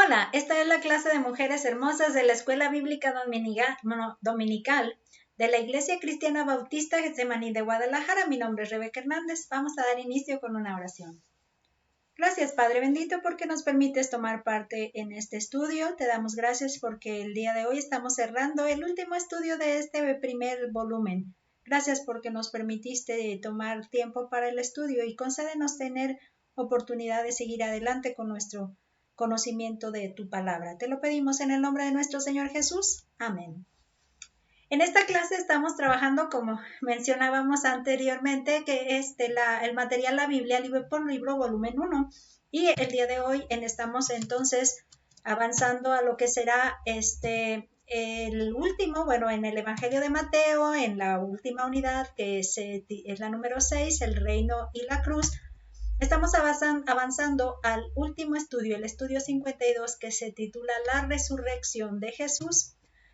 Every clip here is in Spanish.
Hola, esta es la clase de mujeres hermosas de la Escuela Bíblica Dominical de la Iglesia Cristiana Bautista Getsemaní de Guadalajara. Mi nombre es Rebeca Hernández. Vamos a dar inicio con una oración. Gracias, Padre bendito, porque nos permites tomar parte en este estudio. Te damos gracias porque el día de hoy estamos cerrando el último estudio de este primer volumen. Gracias porque nos permitiste tomar tiempo para el estudio y concédenos tener oportunidad de seguir adelante con nuestro conocimiento de tu palabra. Te lo pedimos en el nombre de nuestro Señor Jesús. Amén. En esta clase estamos trabajando, como mencionábamos anteriormente, que es el material La Biblia, libro por libro, volumen 1. Y el día de hoy estamos entonces avanzando a lo que será el último, en el Evangelio de Mateo, en la última unidad, que es la número 6, el reino y la cruz. Estamos avanzando al último estudio, el estudio 52, que se titula La resurrección de Jesús.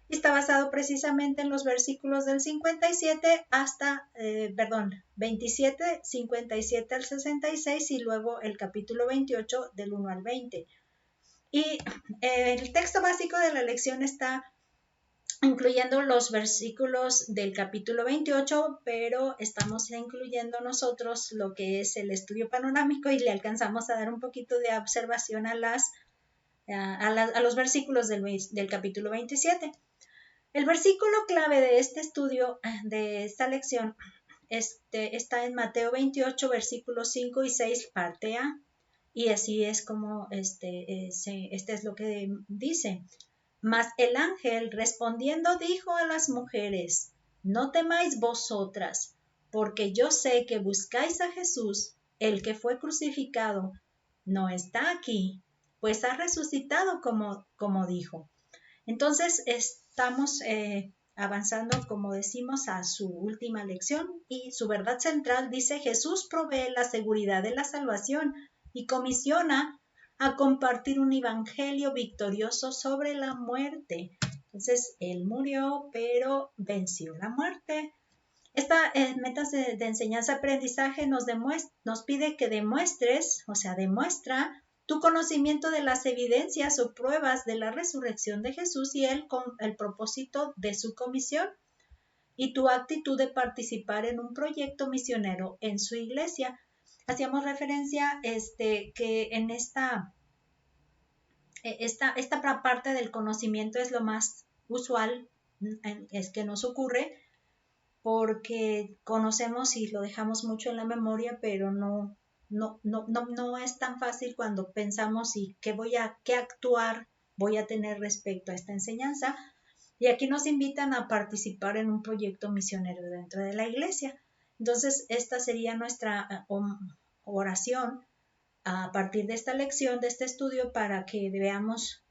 Y está basado precisamente en los versículos del 57 hasta, 27, 57 al 66 y luego el capítulo 28 del 1 al 20. Y el texto básico de la lección está incluyendo los versículos del capítulo 28, pero estamos incluyendo nosotros lo que es el estudio panorámico y le alcanzamos a dar un poquito de observación a los versículos del capítulo 27. El versículo clave de este estudio, de esta lección, está en Mateo 28, versículos 5 y 6, parte A. Y así es como es lo que dice. Mas el ángel respondiendo dijo a las mujeres: No temáis vosotras, porque yo sé que buscáis a Jesús, el que fue crucificado. No está aquí, pues ha resucitado como dijo. Entonces estamos avanzando, como decimos, a su última lección, y su verdad central dice: Jesús provee la seguridad de la salvación y comisiona a compartir un evangelio victorioso sobre la muerte. Entonces, Él murió, pero venció la muerte. Esta meta de enseñanza-aprendizaje nos pide que demuestra tu conocimiento de las evidencias o pruebas de la resurrección de Jesús y con el propósito de su comisión, y tu actitud de participar en un proyecto misionero en su iglesia. Hacíamos referencia que en esta parte del conocimiento es lo más usual, es que nos ocurre, porque conocemos y lo dejamos mucho en la memoria, pero no es tan fácil cuando pensamos y qué actuar voy a tener respecto a esta enseñanza. Y aquí nos invitan a participar en un proyecto misionero dentro de la iglesia. Entonces, esta sería nuestra oración a partir de esta lección, de este estudio, para que veamos.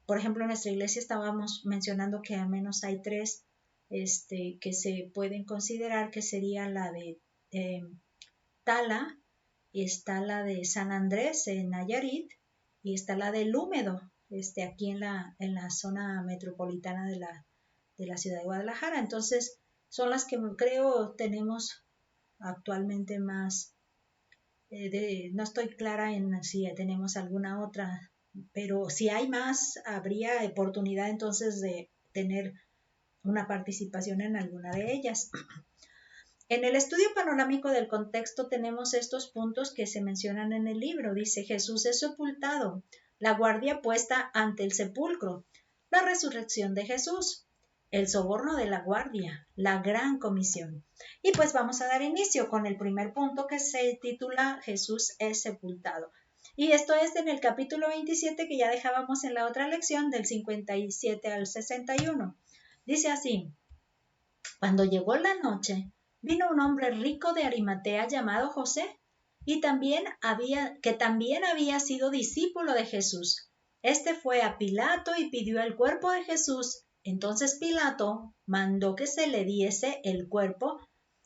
Por ejemplo, en nuestra iglesia estábamos mencionando que al menos hay 3 que se pueden considerar, que sería la de Tala, y está la de San Andrés en Nayarit, y está la del Húmedo, aquí en la zona metropolitana de la ciudad de Guadalajara. Entonces, son las que creo tenemos actualmente más. No estoy clara en si tenemos alguna otra, pero si hay más, habría oportunidad entonces de tener una participación en alguna de ellas. En el estudio panorámico del contexto tenemos estos puntos que se mencionan en el libro. Dice: Jesús es sepultado, la guardia puesta ante el sepulcro, la resurrección de Jesús, el soborno de la guardia, la gran comisión. Y pues vamos a dar inicio con el primer punto, que se titula Jesús es sepultado. Y esto es en el capítulo 27, que ya dejábamos en la otra lección, del 57 al 61. Dice así: Cuando llegó la noche, vino un hombre rico de Arimatea llamado José, que también había sido discípulo de Jesús. Este fue a Pilato y pidió el cuerpo de Jesús. Entonces Pilato mandó que se le diese el cuerpo,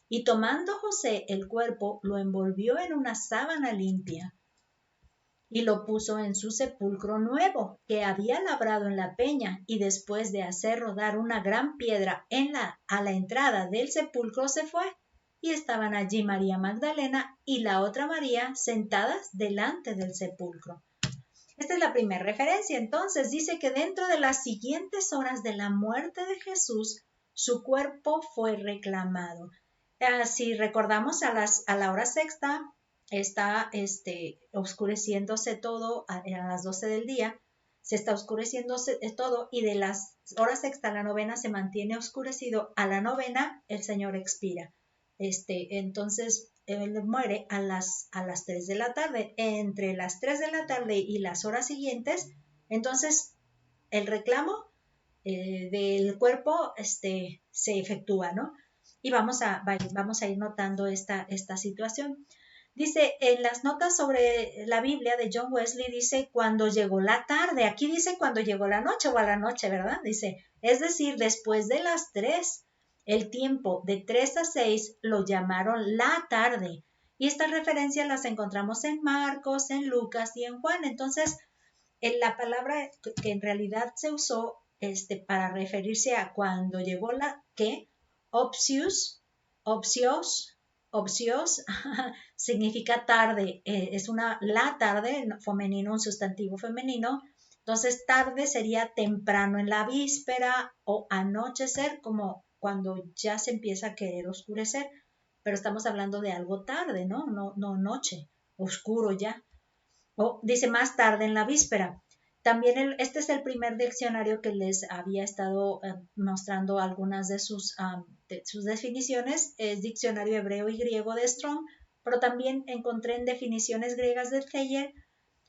y tomando José el cuerpo, lo envolvió en una sábana limpia y lo puso en su sepulcro nuevo, que había labrado en la peña, y después de hacer rodar una gran piedra a la entrada del sepulcro, se fue. Y estaban allí María Magdalena y la otra María sentadas delante del sepulcro. Esta es la primera referencia. Entonces dice que dentro de las siguientes horas de la muerte de Jesús, su cuerpo fue reclamado. Si recordamos a la hora sexta, está oscureciéndose todo a las 12 del día, se está oscureciéndose todo, y de las horas sexta a la novena se mantiene oscurecido. A la novena el Señor expira. Entonces él muere a las 3 de la tarde. Entre las 3 de la tarde y las horas siguientes, entonces el reclamo del cuerpo se efectúa, ¿no? Y vamos a ir notando esta situación. Dice, en las notas sobre la Biblia de John Wesley, dice cuando llegó la tarde. Aquí dice cuando llegó la noche o a la noche, ¿verdad? Dice, es decir, después de las 3. El tiempo de 3 a 6 lo llamaron la tarde. Y estas referencias las encontramos en Marcos, en Lucas y en Juan. Entonces, la palabra que en realidad se usó para referirse a cuando llegó la que, opsios, significa tarde, es la tarde, femenino, un sustantivo femenino. Entonces tarde sería temprano en la víspera, o anochecer, como cuando ya se empieza a querer oscurecer, pero estamos hablando de algo tarde, ¿no? No noche, oscuro ya. O dice más tarde en la víspera. También este es el primer diccionario que les había estado mostrando algunas de sus definiciones. Es diccionario hebreo y griego de Strong, pero también encontré en definiciones griegas de Thayer,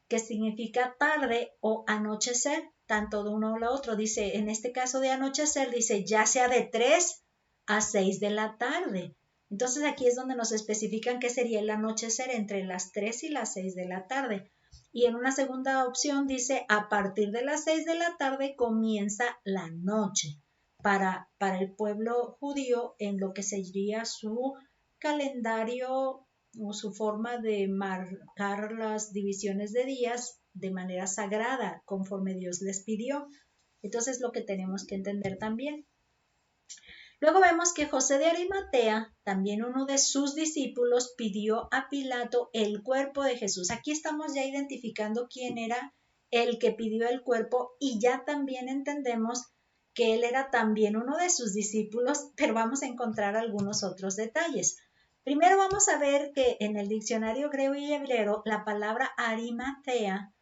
que significa tarde o anochecer, tanto de uno o la otro. Dice, en este caso de anochecer, dice ya sea de 3 a 6 de la tarde. Entonces aquí es donde nos especifican qué sería el anochecer, entre las 3 y las 6 de la tarde. Y en una segunda opción dice, a partir de las 6 de la tarde comienza la noche. Para el pueblo judío, en lo que sería su calendario o su forma de marcar las divisiones de días de manera sagrada, conforme Dios les pidió. Entonces, lo que tenemos que entender también. Luego vemos que José de Arimatea, también uno de sus discípulos, pidió a Pilato el cuerpo de Jesús. Aquí estamos ya identificando quién era el que pidió el cuerpo, y ya también entendemos que él era también uno de sus discípulos, pero vamos a encontrar algunos otros detalles. Primero vamos a ver que en el diccionario griego y hebreo la palabra arimatea,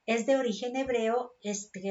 es de origen hebreo,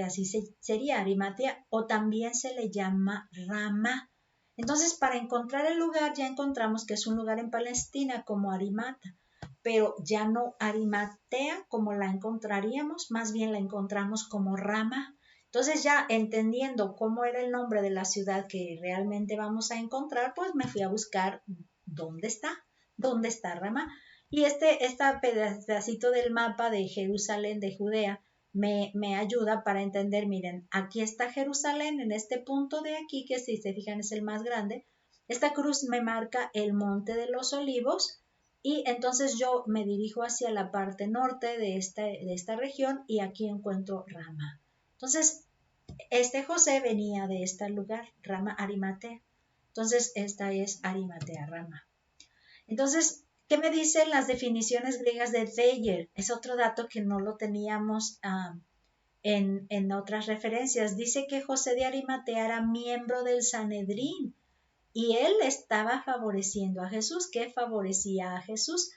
así sería Arimatea, o también se le llama Ramá. Entonces, para encontrar el lugar, ya encontramos que es un lugar en Palestina como Arimata, pero ya no Arimatea como la encontraríamos, más bien la encontramos como Ramá. Entonces, ya entendiendo cómo era el nombre de la ciudad que realmente vamos a encontrar, pues me fui a buscar dónde está Ramá. Y este pedacito del mapa de Jerusalén, de Judea, me ayuda para entender, miren, aquí está Jerusalén, en este punto de aquí, que si se fijan es el más grande. Esta cruz me marca el Monte de los Olivos, y entonces yo me dirijo hacia la parte norte de esta región, y aquí encuentro Ramá. Entonces, José venía de este lugar, Ramá, Arimatea. Entonces, esta es Arimatea, Ramá. Entonces, ¿qué me dicen las definiciones griegas de Thayer? Es otro dato que no lo teníamos en otras referencias. Dice que José de Arimatea era miembro del Sanedrín, y él estaba favoreciendo a Jesús. ¿Qué favorecía a Jesús?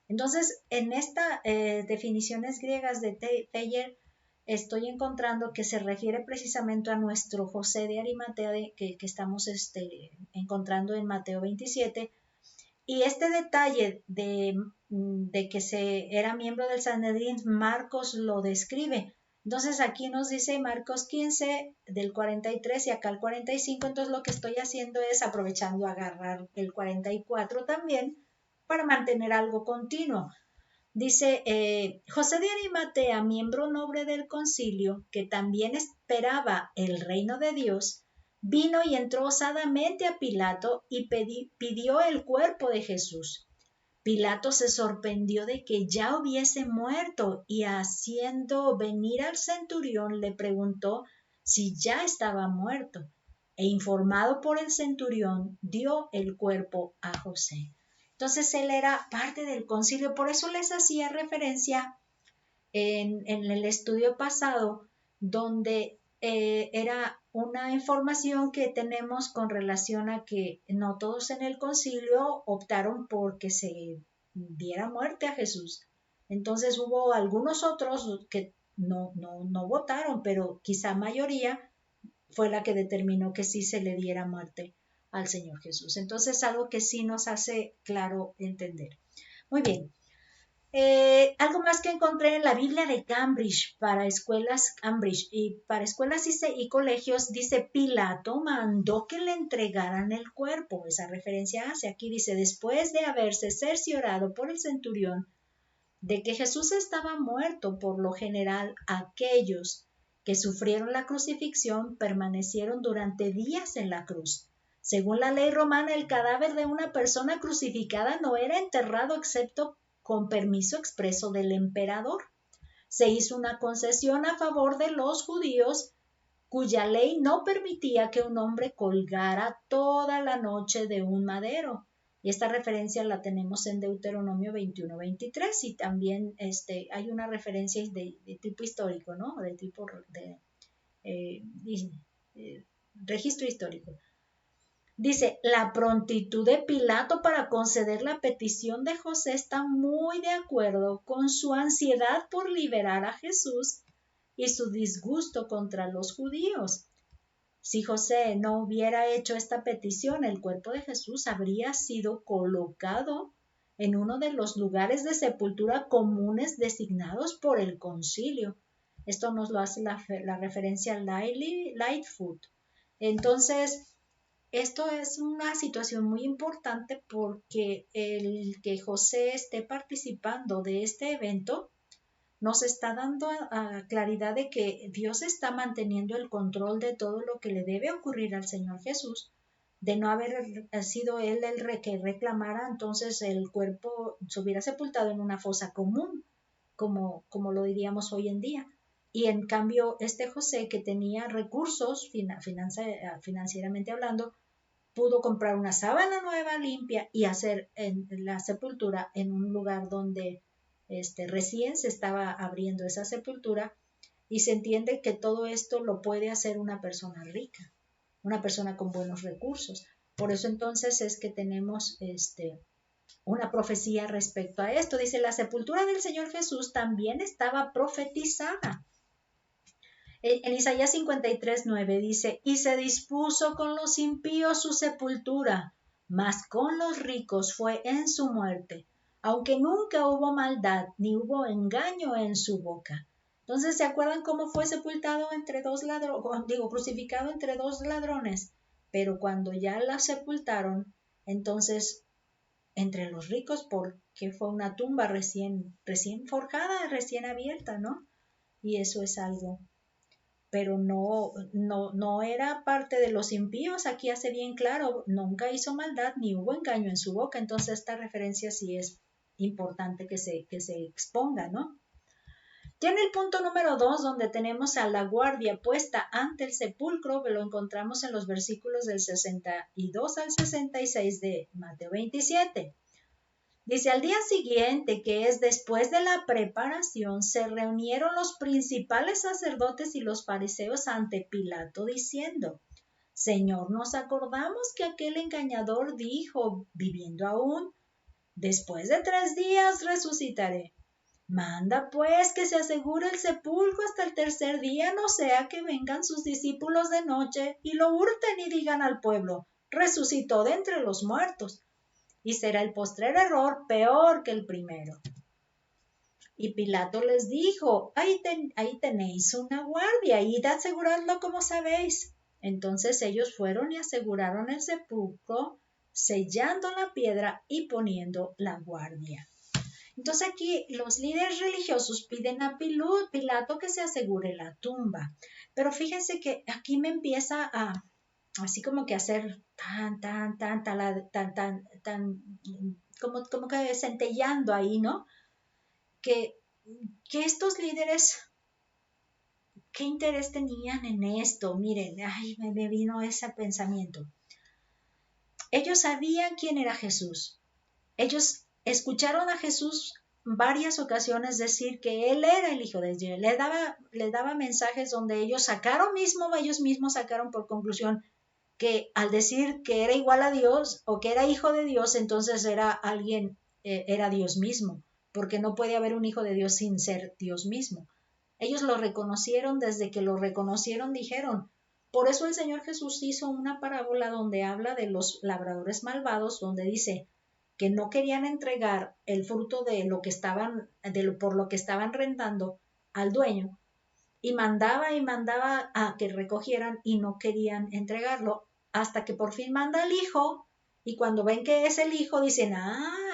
Entonces, en estas definiciones griegas de Thayer, estoy encontrando que se refiere precisamente a nuestro José de Arimatea, que estamos encontrando en Mateo 27. Y este detalle de que era miembro del Sanedrín, Marcos lo describe. Entonces aquí nos dice Marcos 15 del 43 y acá el 45. Entonces lo que estoy haciendo es aprovechando agarrar el 44 también para mantener algo continuo. Dice, José de Arimatea, miembro noble del concilio, que también esperaba el reino de Dios, vino y entró osadamente a Pilato y pidió el cuerpo de Jesús. Pilato se sorprendió de que ya hubiese muerto, y haciendo venir al centurión le preguntó si ya estaba muerto, e informado por el centurión dio el cuerpo a José. Entonces él era parte del concilio, por eso les hacía referencia en el estudio pasado, donde era una información que tenemos con relación a que no todos en el concilio optaron por que se diera muerte a Jesús. Entonces hubo algunos otros que no votaron, pero quizá mayoría fue la que determinó que sí se le diera muerte al Señor Jesús. Entonces algo que sí nos hace claro entender. Muy bien. Algo más que encontré en la Biblia de Cambridge para escuelas y colegios, dice: Pilato mandó que le entregaran el cuerpo. Esa referencia hace aquí, dice: después de haberse cerciorado por el centurión de que Jesús estaba muerto, por lo general aquellos que sufrieron la crucifixión permanecieron durante días en la cruz. Según la ley romana, el cadáver de una persona crucificada no era enterrado excepto con permiso expreso del emperador. Se hizo una concesión a favor de los judíos, cuya ley no permitía que un hombre colgara toda la noche de un madero. Y esta referencia la tenemos en Deuteronomio 21-23, y también hay una referencia de tipo histórico, ¿no? De tipo de registro histórico. Dice: la prontitud de Pilato para conceder la petición de José está muy de acuerdo con su ansiedad por liberar a Jesús y su disgusto contra los judíos. Si José no hubiera hecho esta petición, el cuerpo de Jesús habría sido colocado en uno de los lugares de sepultura comunes designados por el concilio. Esto nos lo hace la referencia Lightfoot. Entonces, esto es una situación muy importante, porque el que José esté participando de este evento nos está dando claridad de que Dios está manteniendo el control de todo lo que le debe ocurrir al Señor Jesús, de no haber sido él el que reclamara, entonces el cuerpo se hubiera sepultado en una fosa común, como lo diríamos hoy en día. Y en cambio, José, que tenía recursos financieramente hablando, pudo comprar una sábana nueva limpia y hacer la sepultura en un lugar donde recién se estaba abriendo esa sepultura, y se entiende que todo esto lo puede hacer una persona rica, una persona con buenos recursos. Por eso entonces es que tenemos una profecía respecto a esto. Dice: la sepultura del Señor Jesús también estaba profetizada. En Isaías 53:9 dice: y se dispuso con los impíos su sepultura, mas con los ricos fue en su muerte, aunque nunca hubo maldad ni hubo engaño en su boca. Entonces, ¿se acuerdan cómo fue sepultado entre dos ladrones? Crucificado entre dos ladrones. Pero cuando ya la sepultaron, entonces entre los ricos, porque fue una tumba recién forjada, recién abierta, ¿no? Y eso es algo, pero no era parte de los impíos. Aquí hace bien claro: nunca hizo maldad ni hubo engaño en su boca. Entonces esta referencia sí es importante que se exponga, ¿no? Ya en el punto número 2, donde tenemos a la guardia puesta ante el sepulcro, lo encontramos en los versículos del 62 al 66 de Mateo 27. Dice: al día siguiente, que es después de la preparación, se reunieron los principales sacerdotes y los fariseos ante Pilato, diciendo: Señor, nos acordamos que aquel engañador dijo, viviendo aún: después de 3 días resucitaré. Manda pues que se asegure el sepulcro hasta el tercer día, no sea que vengan sus discípulos de noche y lo hurten y digan al pueblo: resucitó de entre los muertos. Y será el postrer error peor que el primero. Y Pilato les dijo: ahí tenéis una guardia, id a asegurarlo como sabéis. Entonces ellos fueron y aseguraron el sepulcro, sellando la piedra y poniendo la guardia. Entonces aquí los líderes religiosos piden a Pilato que se asegure la tumba. Pero fíjense que aquí me empieza así como que hacer como que centellando ahí, ¿no? Que estos líderes, ¿qué interés tenían en esto? Miren, me vino ese pensamiento. Ellos sabían quién era Jesús. Ellos escucharon a Jesús varias ocasiones decir que él era el Hijo de Dios. Les daba mensajes donde ellos mismos sacaron por conclusión que al decir que era igual a Dios o que era hijo de Dios, entonces era Dios mismo, porque no puede haber un hijo de Dios sin ser Dios mismo. Ellos lo reconocieron, desde que lo reconocieron dijeron. Por eso el Señor Jesús hizo una parábola donde habla de los labradores malvados, donde dice que no querían entregar el fruto de lo que por lo que estaban rentando al dueño, y mandaba a que recogieran y no querían entregarlo, hasta que por fin manda al hijo, y cuando ven que es el hijo dicen,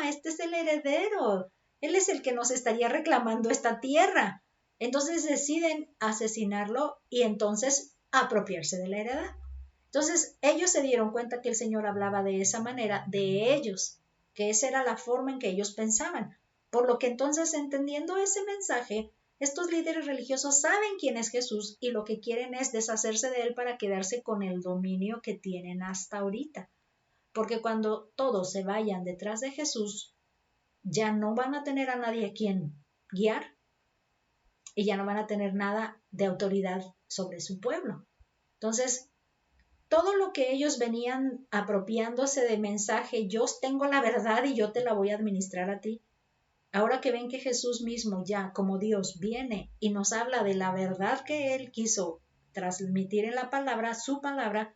este es el heredero, él es el que nos estaría reclamando esta tierra. Entonces deciden asesinarlo y entonces apropiarse de la heredad. Entonces ellos se dieron cuenta que el Señor hablaba de esa manera de ellos, que esa era la forma en que ellos pensaban. Por lo que entonces, entendiendo ese mensaje, estos líderes religiosos saben quién es Jesús y lo que quieren es deshacerse de él para quedarse con el dominio que tienen hasta ahorita. Porque cuando todos se vayan detrás de Jesús, ya no van a tener a nadie a quien guiar y ya no van a tener nada de autoridad sobre su pueblo. Entonces, todo lo que ellos venían apropiándose de mensaje, yo tengo la verdad y yo te la voy a administrar a ti. Ahora que ven que Jesús mismo ya como Dios viene y nos habla de la verdad que Él quiso transmitir en la palabra, su palabra,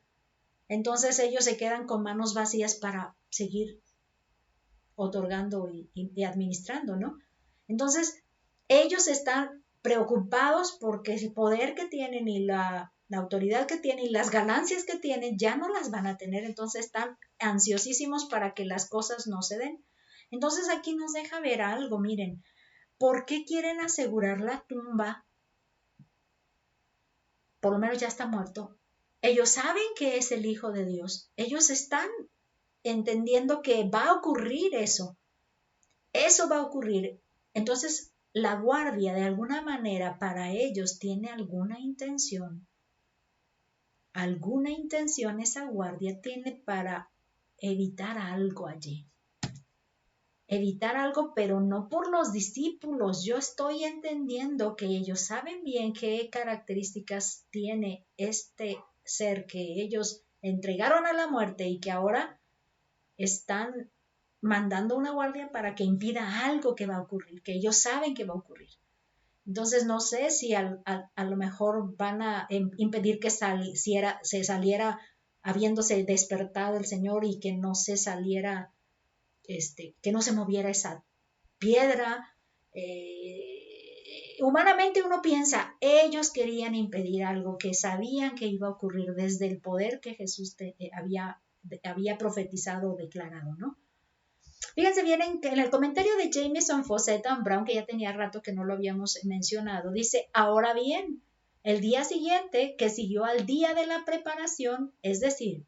entonces ellos se quedan con manos vacías para seguir otorgando y administrando, ¿no? Entonces, ellos están preocupados porque el poder que tienen y la autoridad que tienen y las ganancias que tienen ya no las van a tener, entonces están ansiosísimos para que las cosas no se den. Entonces aquí nos deja ver algo, miren, ¿por qué quieren asegurar la tumba? Por lo menos ya está muerto. Ellos saben que es el Hijo de Dios. Ellos están entendiendo que va a ocurrir eso. Eso va a ocurrir. Entonces, la guardia de alguna manera para ellos tiene alguna intención. Alguna intención esa guardia tiene para evitar algo allí. Evitar algo, pero no por los discípulos. Yo estoy entendiendo que ellos saben bien qué características tiene este ser que ellos entregaron a la muerte y que ahora están mandando una guardia para que impida algo que va a ocurrir, que ellos saben que va a ocurrir. Entonces no sé si a lo mejor van a impedir que se saliera habiéndose despertado el Señor y que no se saliera, que no se moviera esa piedra. Humanamente uno piensa, ellos querían impedir algo que sabían que iba a ocurrir desde el poder que Jesús había profetizado o declarado, ¿no? Fíjense bien en el comentario de Jameson Fausset Brown, que ya tenía rato que no lo habíamos mencionado, dice, ahora bien, el día siguiente que siguió al día de la preparación, es decir,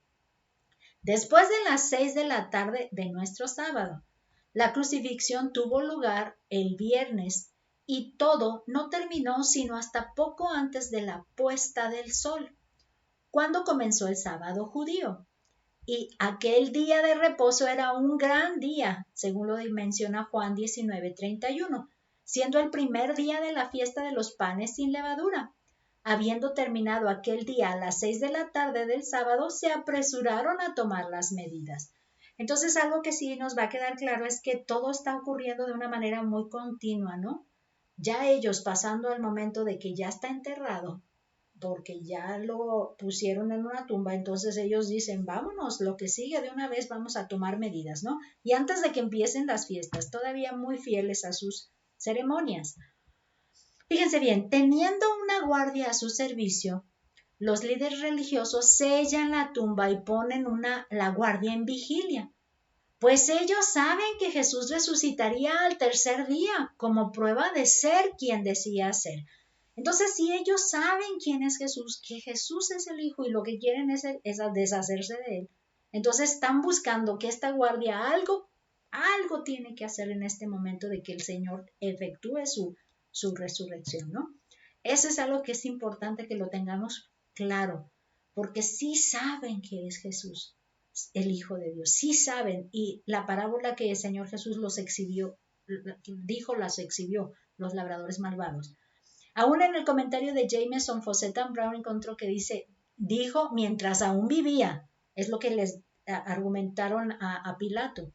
después de las 6 de la tarde de nuestro sábado, la crucifixión tuvo lugar el viernes y todo no terminó sino hasta poco antes de la puesta del sol, cuando comenzó el sábado judío. Y aquel día de reposo era un gran día, según lo menciona Juan 19:31, siendo el primer día de la fiesta de los panes sin levadura. Habiendo terminado aquel día a las 6 de la tarde del sábado, se apresuraron a tomar las medidas. Entonces, algo que sí nos va a quedar claro es que todo está ocurriendo de una manera muy continua, ¿no? Ya ellos pasando al momento de que ya está enterrado, porque ya lo pusieron en una tumba, entonces ellos dicen, vámonos, lo que sigue de una vez vamos a tomar medidas, ¿no? Y antes de que empiecen las fiestas, todavía muy fieles a sus ceremonias. Fíjense bien, teniendo una guardia a su servicio, los líderes religiosos sellan la tumba y ponen la guardia en vigilia, pues ellos saben que Jesús resucitaría al tercer día como prueba de ser quien decía ser. Entonces, si ellos saben quién es Jesús, que Jesús es el Hijo y lo que quieren es deshacerse de él, entonces están buscando que esta guardia algo tiene que hacer en este momento de que el Señor efectúe su resurrección, ¿no? Eso es algo que es importante que lo tengamos claro, porque sí saben que es Jesús, el Hijo de Dios, sí saben, y la parábola que el Señor Jesús los exhibió dijo, las exhibió, los labradores malvados. Aún en el comentario de Jameson, Fawcett Brown encontró que dijo mientras aún vivía, es lo que les argumentaron a Pilato.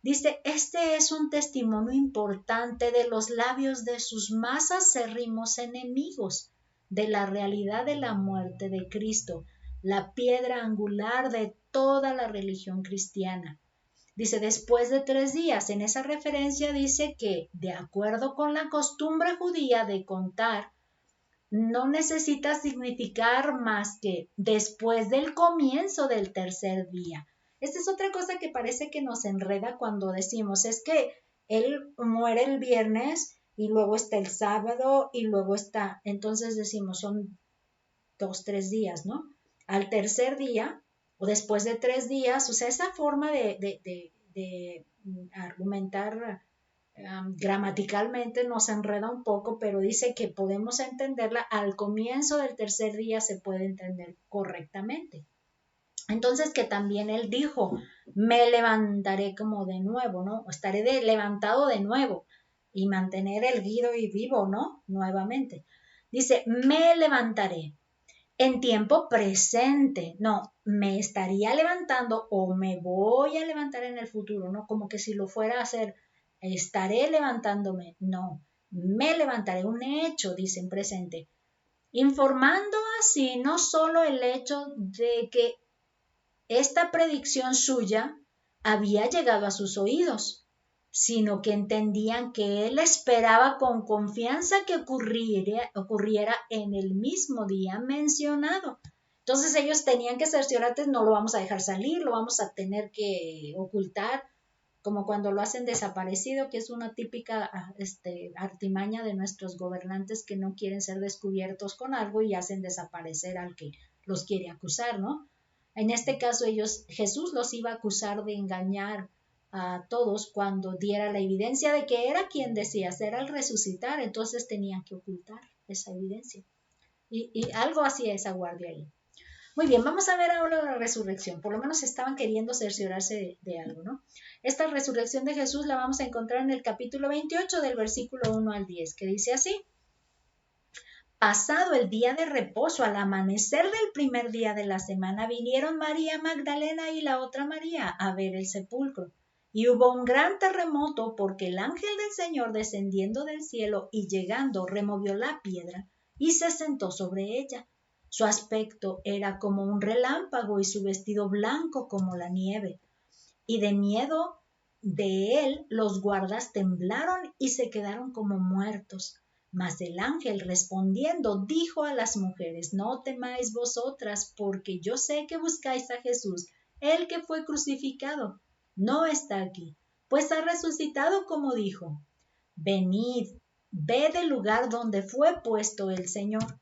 Dice, este es un testimonio importante de los labios de sus más acérrimos enemigos, de la realidad de la muerte de Cristo, la piedra angular de toda la religión cristiana. Dice, después de 3 días, en esa referencia dice que, de acuerdo con la costumbre judía de contar, no necesita significar más que después del comienzo del 3er día. Esta es otra cosa que parece que nos enreda cuando decimos, es que él muere el viernes y luego está el sábado y luego está, entonces decimos, son 2, 3 días, ¿no? Al 3er día o después de 3 días, o sea, esa forma de argumentar gramaticalmente nos enreda un poco, pero dice que podemos entenderla al comienzo del 3er día, se puede entender correctamente. Entonces que también él dijo, me levantaré como de nuevo, ¿no? Estaré levantado de nuevo y mantener erguido y vivo, ¿no? Nuevamente. Dice, me levantaré en tiempo presente, no, me estaría levantando o me voy a levantar en el futuro, ¿no? Como que si lo fuera a hacer, estaré levantándome, no, me levantaré, un hecho, dice en presente, informando así no solo el hecho de que esta predicción suya había llegado a sus oídos, sino que entendían que él esperaba con confianza que ocurriera en el mismo día mencionado. Entonces ellos tenían que cerciorarse, no lo vamos a dejar salir, lo vamos a tener que ocultar, como cuando lo hacen desaparecido, que es una típica artimaña de nuestros gobernantes que no quieren ser descubiertos con algo y hacen desaparecer al que los quiere acusar, ¿no? En este caso Jesús los iba a acusar de engañar a todos cuando diera la evidencia de que era quien decía ser al resucitar, entonces tenían que ocultar esa evidencia. Y algo hacía esa guardia ahí. Muy bien, vamos a ver ahora la resurrección. Por lo menos estaban queriendo cerciorarse de algo, ¿no? Esta resurrección de Jesús la vamos a encontrar en el capítulo 28 del versículo 1 al 10, que dice así. Pasado el día de reposo, al amanecer del primer día de la semana, vinieron María Magdalena y la otra María a ver el sepulcro. Y hubo un gran terremoto porque el ángel del Señor descendiendo del cielo y llegando removió la piedra y se sentó sobre ella. Su aspecto era como un relámpago y su vestido blanco como la nieve. Y de miedo de él los guardas temblaron y se quedaron como muertos. Mas el ángel respondiendo dijo a las mujeres, no temáis vosotras, porque yo sé que buscáis a Jesús, el que fue crucificado. No está aquí, pues ha resucitado como dijo. Venid, ved el lugar donde fue puesto el Señor.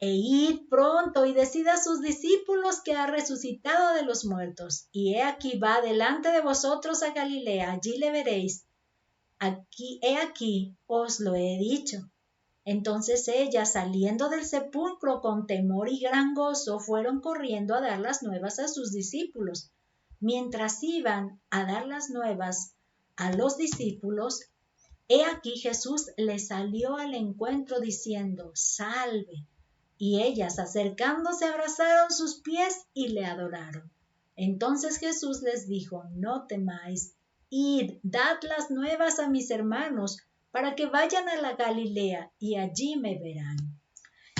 E id pronto y decid a sus discípulos que ha resucitado de los muertos. Y he aquí va delante de vosotros a Galilea, allí le veréis. He aquí, os lo he dicho. Entonces ellas, saliendo del sepulcro con temor y gran gozo, fueron corriendo a dar las nuevas a sus discípulos. Mientras iban a dar las nuevas a los discípulos, he aquí Jesús les salió al encuentro diciendo, salve. Y ellas, acercándose, abrazaron sus pies y le adoraron. Entonces Jesús les dijo, no temáis, id, dad las nuevas a mis hermanos, para que vayan a la Galilea y allí me verán.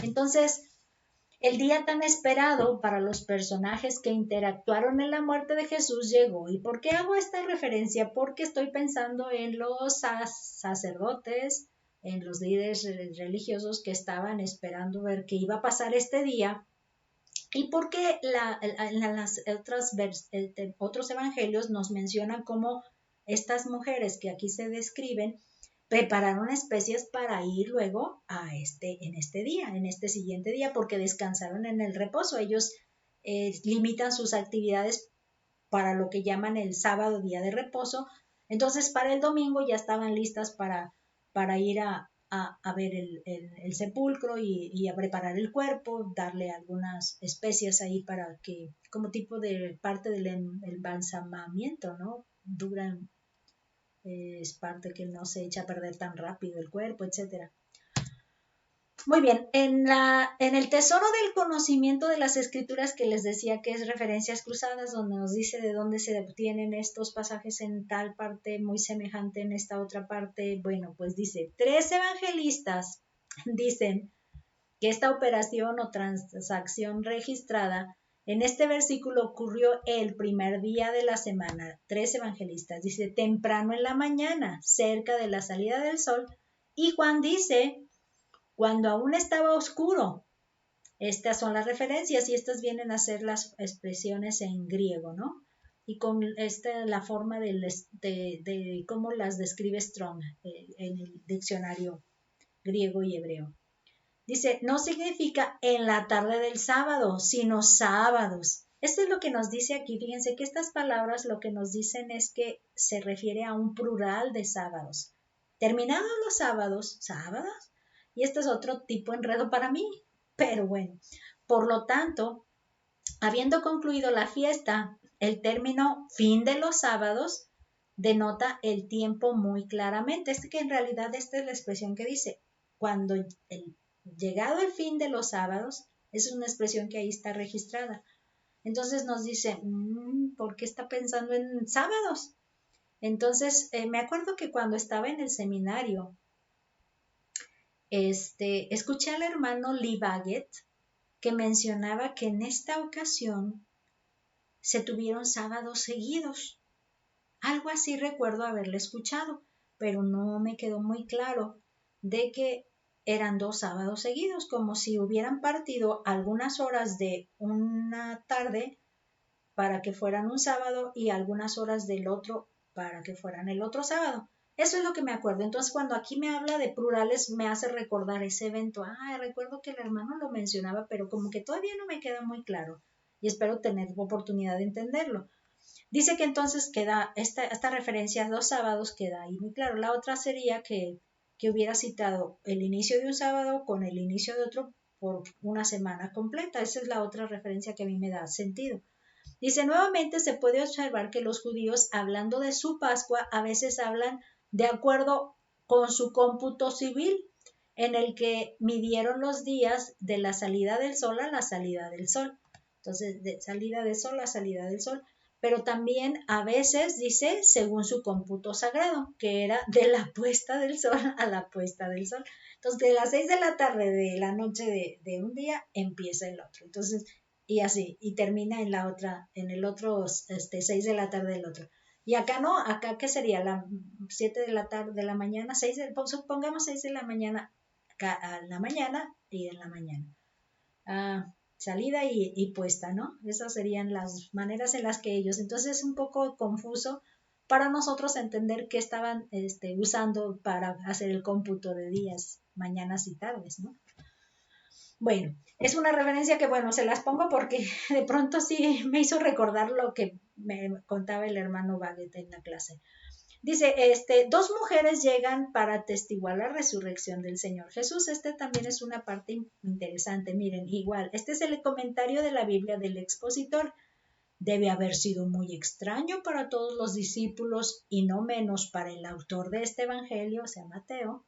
Entonces, el día tan esperado para los personajes que interactuaron en la muerte de Jesús llegó. ¿Y por qué hago esta referencia? Porque estoy pensando en los sacerdotes, en los líderes religiosos que estaban esperando ver qué iba a pasar este día. Y porque en las otros evangelios nos mencionan cómo estas mujeres que aquí se describen prepararon especies para ir luego en este siguiente día, porque descansaron en el reposo. Ellos limitan sus actividades para lo que llaman el sábado, día de reposo. Entonces, para el domingo ya estaban listas para ir a ver el sepulcro y a preparar el cuerpo, darle algunas especias ahí para que, como tipo de parte del embalsamamiento, ¿no? Duran es parte que no se echa a perder tan rápido el cuerpo, etc. Muy bien, en el tesoro del conocimiento de las escrituras que les decía que es referencias cruzadas, donde nos dice de dónde se obtienen estos pasajes en tal parte muy semejante en esta otra parte, bueno, pues dice, 3 evangelistas dicen que esta operación o transacción registrada en este versículo ocurrió el primer día de la semana. 3 evangelistas, dice, temprano en la mañana, cerca de la salida del sol, y Juan dice, cuando aún estaba oscuro. Estas son las referencias y estas vienen a ser las expresiones en griego, ¿no? Y con la forma de cómo las describe Strong en el diccionario griego y hebreo. Dice, no significa en la tarde del sábado, sino sábados. Esto es lo que nos dice aquí. Fíjense que estas palabras lo que nos dicen es que se refiere a un plural de sábados. Terminados los sábados, y este es otro tipo de enredo para mí. Pero bueno, por lo tanto, habiendo concluido la fiesta, el término fin de los sábados denota el tiempo muy claramente. Es que en realidad esta es la expresión que dice, cuando llegado el fin de los sábados, es una expresión que ahí está registrada. Entonces nos dice, ¿por qué está pensando en sábados? Entonces, me acuerdo que cuando estaba en el seminario, escuché al hermano Lee Baggett que mencionaba que en esta ocasión se tuvieron sábados seguidos. Algo así recuerdo haberle escuchado, pero no me quedó muy claro de que eran 2 sábados seguidos, como si hubieran partido algunas horas de una tarde para que fueran un sábado y algunas horas del otro para que fueran el otro sábado. Eso es lo que me acuerdo. Entonces, cuando aquí me habla de plurales, me hace recordar ese evento. Recuerdo que el hermano lo mencionaba, pero como que todavía no me queda muy claro y espero tener oportunidad de entenderlo. Dice que entonces queda esta referencia a 2 sábados queda ahí muy claro. La otra sería que hubiera citado el inicio de un sábado con el inicio de otro por una semana completa. Esa es la otra referencia que a mí me da sentido. Dice, nuevamente se puede observar que los judíos, hablando de su Pascua, a veces hablan de acuerdo con su cómputo civil, en el que midieron los días de la salida del sol a la salida del sol. Entonces, de salida del sol a salida del sol. Pero también a veces dice según su cómputo sagrado, que era de la puesta del sol a la puesta del sol. Entonces, de las 6 de la tarde de la noche de un día empieza el otro. Entonces, y así, y termina en el otro 6 de la tarde del otro. Y acá no, acá que sería la 7 de la tarde de la mañana, supongamos 6 de la mañana, acá a la mañana y en la mañana. Salida y puesta, ¿no? Esas serían las maneras en las que ellos, entonces es un poco confuso para nosotros entender qué estaban usando para hacer el cómputo de días, mañanas y tardes, ¿no? Bueno, es una referencia que, bueno, se las pongo porque de pronto sí me hizo recordar lo que me contaba el hermano Baguette en la clase. Dice, 2 mujeres llegan para atestiguar la resurrección del Señor Jesús. También es una parte interesante. Miren, igual, este es el comentario de la Biblia del expositor. Debe haber sido muy extraño para todos los discípulos y no menos para el autor de este evangelio, o sea, Mateo,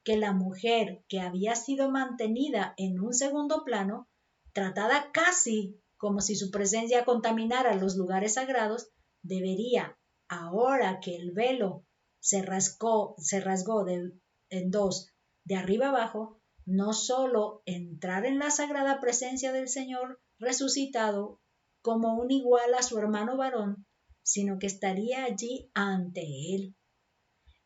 que la mujer que había sido mantenida en un segundo plano, tratada casi como si su presencia contaminara los lugares sagrados, debería, ahora que el velo se rasgó en 2 de arriba abajo, no solo entrar en la sagrada presencia del Señor resucitado como un igual a su hermano varón, sino que estaría allí ante él,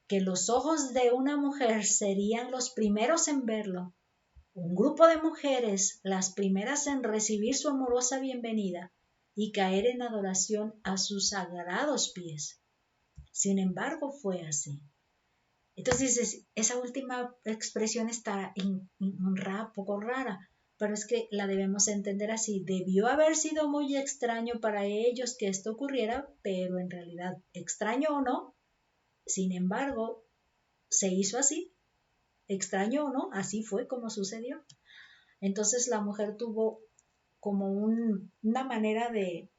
que los ojos de una mujer serían los primeros en verlo, un grupo de mujeres las primeras en recibir su amorosa bienvenida y caer en adoración a sus sagrados pies. Sin embargo, fue así. Entonces, esa última expresión está un poco rara, pero es que la debemos entender así. Debió haber sido muy extraño para ellos que esto ocurriera, pero en realidad, extraño o no, sin embargo, se hizo así, extraño o no, así fue como sucedió. Entonces la mujer tuvo como una manera de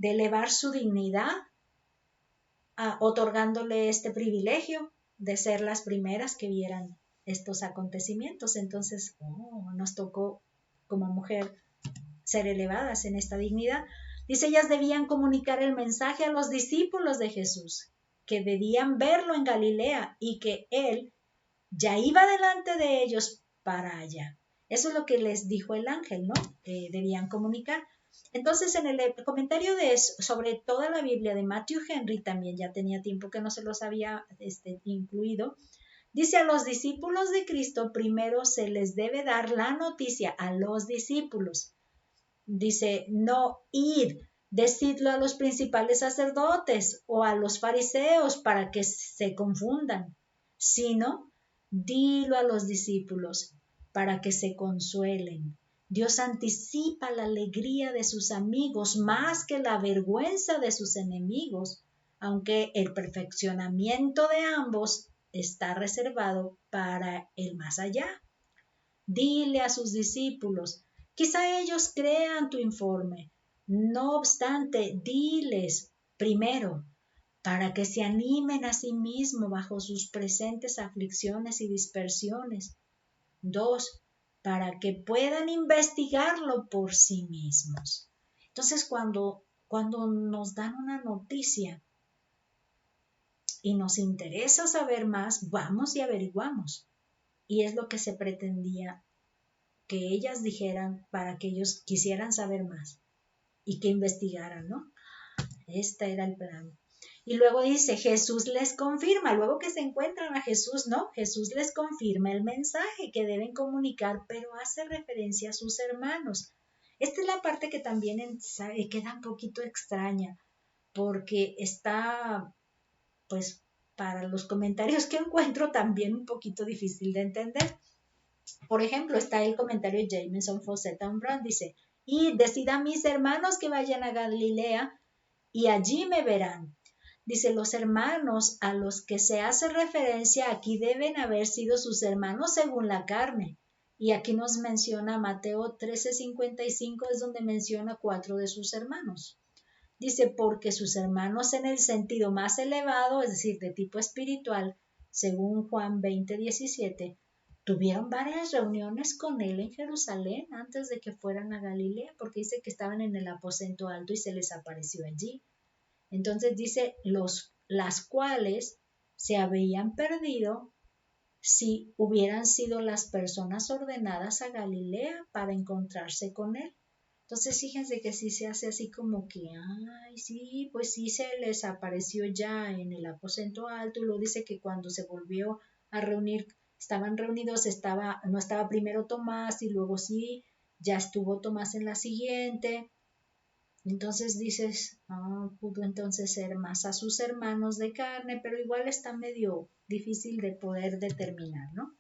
elevar su dignidad otorgándole este privilegio de ser las primeras que vieran estos acontecimientos. Entonces, nos tocó como mujer ser elevadas en esta dignidad. Dice, ellas debían comunicar el mensaje a los discípulos de Jesús, que debían verlo en Galilea y que él ya iba delante de ellos para allá. Eso es lo que les dijo el ángel, ¿no? Que debían comunicar. Entonces, en el comentario sobre toda la Biblia de Matthew Henry, también ya tenía tiempo que no se los había incluido, dice, a los discípulos de Cristo primero se les debe dar la noticia a los discípulos. Dice, no id, decidlo a los principales sacerdotes o a los fariseos para que se confundan, sino dilo a los discípulos para que se consuelen. Dios anticipa la alegría de sus amigos más que la vergüenza de sus enemigos, aunque el perfeccionamiento de ambos está reservado para el más allá. Dile a sus discípulos, quizá ellos crean tu informe. No obstante, diles primero, para que se animen a sí mismos bajo sus presentes aflicciones y dispersiones. 2, para que puedan investigarlo por sí mismos. Entonces, cuando nos dan una noticia y nos interesa saber más, vamos y averiguamos. Y es lo que se pretendía que ellas dijeran para que ellos quisieran saber más y que investigaran, ¿no? Este era el plan. Y luego dice, Jesús les confirma, luego que se encuentran a Jesús, ¿no? Jesús les confirma el mensaje que deben comunicar, pero hace referencia a sus hermanos. Esta es la parte que también queda un poquito extraña, porque está, pues, para los comentarios que encuentro también un poquito difícil de entender. Por ejemplo, está el comentario de Jameson Fossetta Brand, dice, y decid a mis hermanos que vayan a Galilea y allí me verán. Dice, los hermanos a los que se hace referencia aquí deben haber sido sus hermanos según la carne. Y aquí nos menciona Mateo 13:55, es donde menciona 4 de sus hermanos. Dice, porque sus hermanos en el sentido más elevado, es decir, de tipo espiritual, según Juan 20:17, tuvieron varias reuniones con él en Jerusalén antes de que fueran a Galilea, porque dice que estaban en el aposento alto y se les apareció allí. Entonces dice, las cuales se habían perdido si hubieran sido las personas ordenadas a Galilea para encontrarse con él. Entonces fíjense que sí se hace así como que, ay, sí, pues sí se les apareció ya en el aposento alto, y luego dice que cuando se volvió a reunir, estaban reunidos, no estaba primero Tomás y luego sí, ya estuvo Tomás en la siguiente. Entonces dices, pudo entonces ser más a sus hermanos de carne, pero igual está medio difícil de poder determinar, ¿no?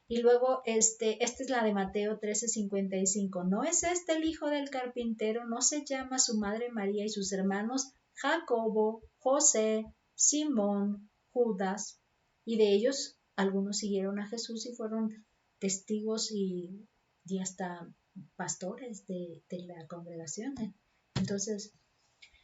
Y luego, esta es la de Mateo 13:55. ¿No es este el hijo del carpintero? ¿No se llama su madre María y sus hermanos Jacobo, José, Simón, Judas? Y de ellos algunos siguieron a Jesús y fueron testigos y hasta pastores de la congregación. Entonces,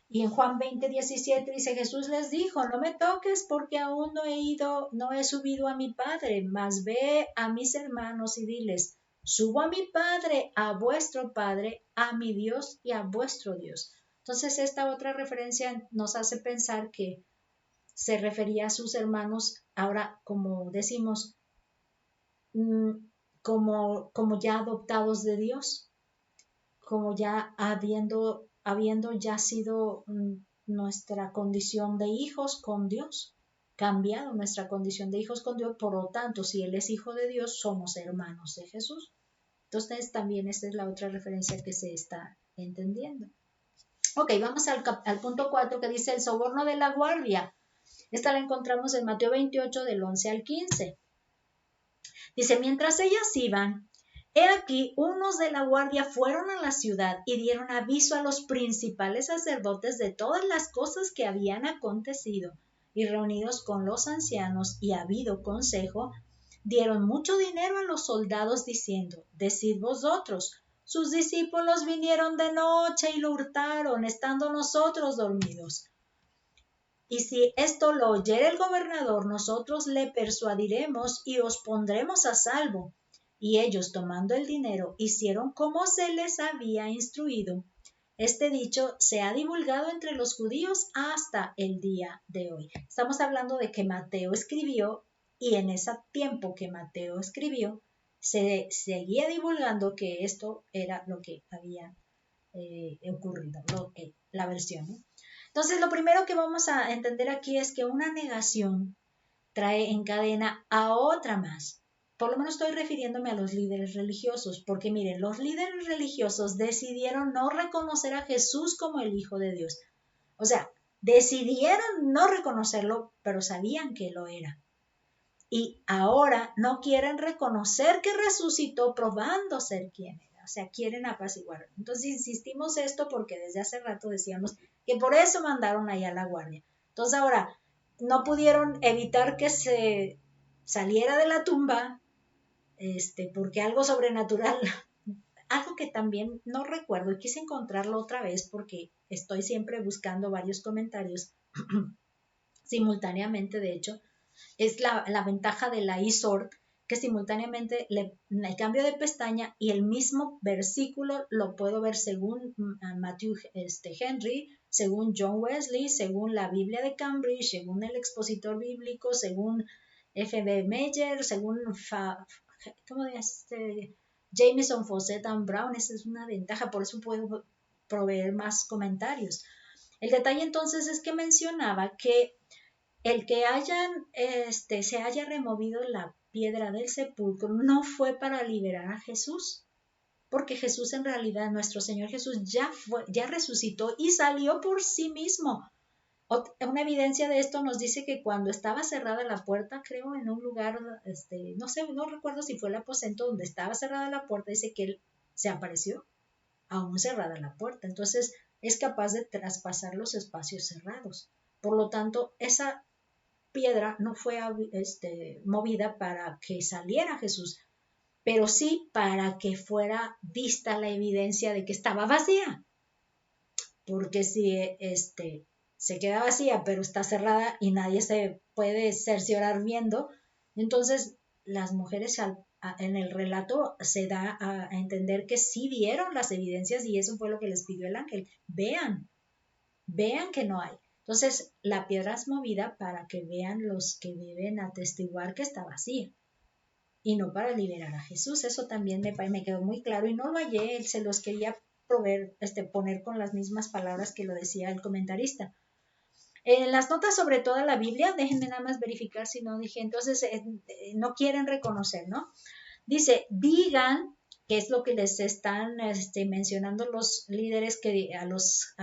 y en Juan 20:17 dice, Jesús les dijo, no me toques porque aún no he subido a mi Padre, mas ve a mis hermanos y diles, subo a mi Padre, a vuestro Padre, a mi Dios y a vuestro Dios. Entonces esta otra referencia nos hace pensar que se refería a sus hermanos, ahora como decimos, como ya adoptados de Dios, como ya habiendo ya sido nuestra condición de hijos con Dios, cambiado nuestra condición de hijos con Dios, por lo tanto, si Él es hijo de Dios, somos hermanos de Jesús. Entonces, también esta es la otra referencia que se está entendiendo. Ok, vamos al punto 4 que dice el soborno de la guardia. Esta la encontramos en Mateo 28 del 11 al 15. Dice, mientras ellas iban, he aquí, unos de la guardia fueron a la ciudad y dieron aviso a los principales sacerdotes de todas las cosas que habían acontecido, y reunidos con los ancianos y habido consejo, dieron mucho dinero a los soldados diciendo, decid vosotros, sus discípulos vinieron de noche y lo hurtaron, estando nosotros dormidos. Y si esto lo oyere el gobernador, nosotros le persuadiremos y os pondremos a salvo. Y ellos, tomando el dinero, hicieron como se les había instruido. Este dicho se ha divulgado entre los judíos hasta el día de hoy. Estamos hablando de que Mateo escribió, y en ese tiempo que Mateo escribió, se seguía divulgando que esto era lo que había ocurrido, la versión, ¿no? Entonces, lo primero que vamos a entender aquí es que una negación trae en cadena a otra más. Por lo menos estoy refiriéndome a los líderes religiosos, porque miren, los líderes religiosos decidieron no reconocer a Jesús como el Hijo de Dios. O sea, decidieron no reconocerlo, pero sabían que lo era. Y ahora no quieren reconocer que resucitó, probando ser quien era. O sea, quieren apaciguar. Entonces insistimos esto porque desde hace rato decíamos que por eso mandaron ahí a la guardia. Entonces ahora no pudieron evitar que se saliera de la tumba, porque algo sobrenatural, algo que también no recuerdo y quise encontrarlo otra vez porque estoy siempre buscando varios comentarios simultáneamente, de hecho, es la ventaja de la eSword, que simultáneamente el cambio de pestaña y el mismo versículo lo puedo ver según Matthew Henry, según John Wesley, según la Biblia de Cambridge, según el expositor bíblico, según F.B. Meyer, según Jameson, Fausset and Brown. Esa es una ventaja, por eso puedo proveer más comentarios. El detalle entonces es que mencionaba que el que se haya removido la piedra del sepulcro no fue para liberar a Jesús, porque Jesús en realidad, nuestro Señor Jesús ya resucitó y salió por sí mismo. Una evidencia de esto nos dice que cuando estaba cerrada la puerta, creo en un lugar, no sé, no recuerdo si fue el aposento donde estaba cerrada la puerta, dice que él se apareció, aún cerrada la puerta. Entonces es capaz de traspasar los espacios cerrados. Por lo tanto, esa piedra no fue movida para que saliera Jesús, pero sí para que fuera vista la evidencia de que estaba vacía. Porque si se queda vacía, pero está cerrada y nadie se puede cerciorar viendo, entonces las mujeres en el relato se da a entender que sí vieron las evidencias y eso fue lo que les pidió el ángel. Vean que no hay. Entonces, la piedra es movida para que vean los que deben atestiguar que está vacía y no para liberar a Jesús. Eso también me quedó muy claro y no lo hallé, se los quería poner con las mismas palabras que lo decía el comentarista. En las notas sobre toda la Biblia, déjenme nada más verificar si no dije, entonces no quieren reconocer, ¿no? Dice, digan, que es lo que les están mencionando los líderes que a los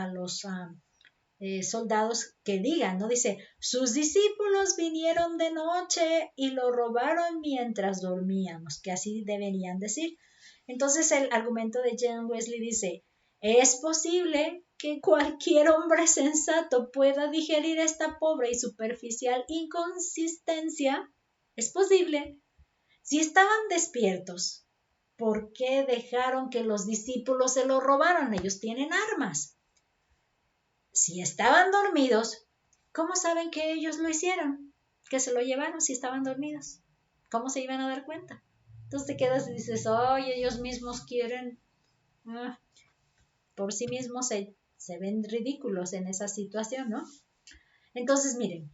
soldados que digan, ¿no? Dice, sus discípulos vinieron de noche y lo robaron mientras dormíamos, que así deberían decir. Entonces el argumento de John Wesley dice, es posible que cualquier hombre sensato pueda digerir esta pobre y superficial inconsistencia. Es posible. Si estaban despiertos, ¿por qué dejaron que los discípulos se lo robaran? Ellos tienen armas. Si estaban dormidos, ¿cómo saben que ellos lo hicieron? Que se lo llevaron si estaban dormidos. ¿Cómo se iban a dar cuenta? Entonces te quedas y dices, oye, ellos mismos quieren, por sí mismos se ven ridículos en esa situación, ¿no? Entonces, miren,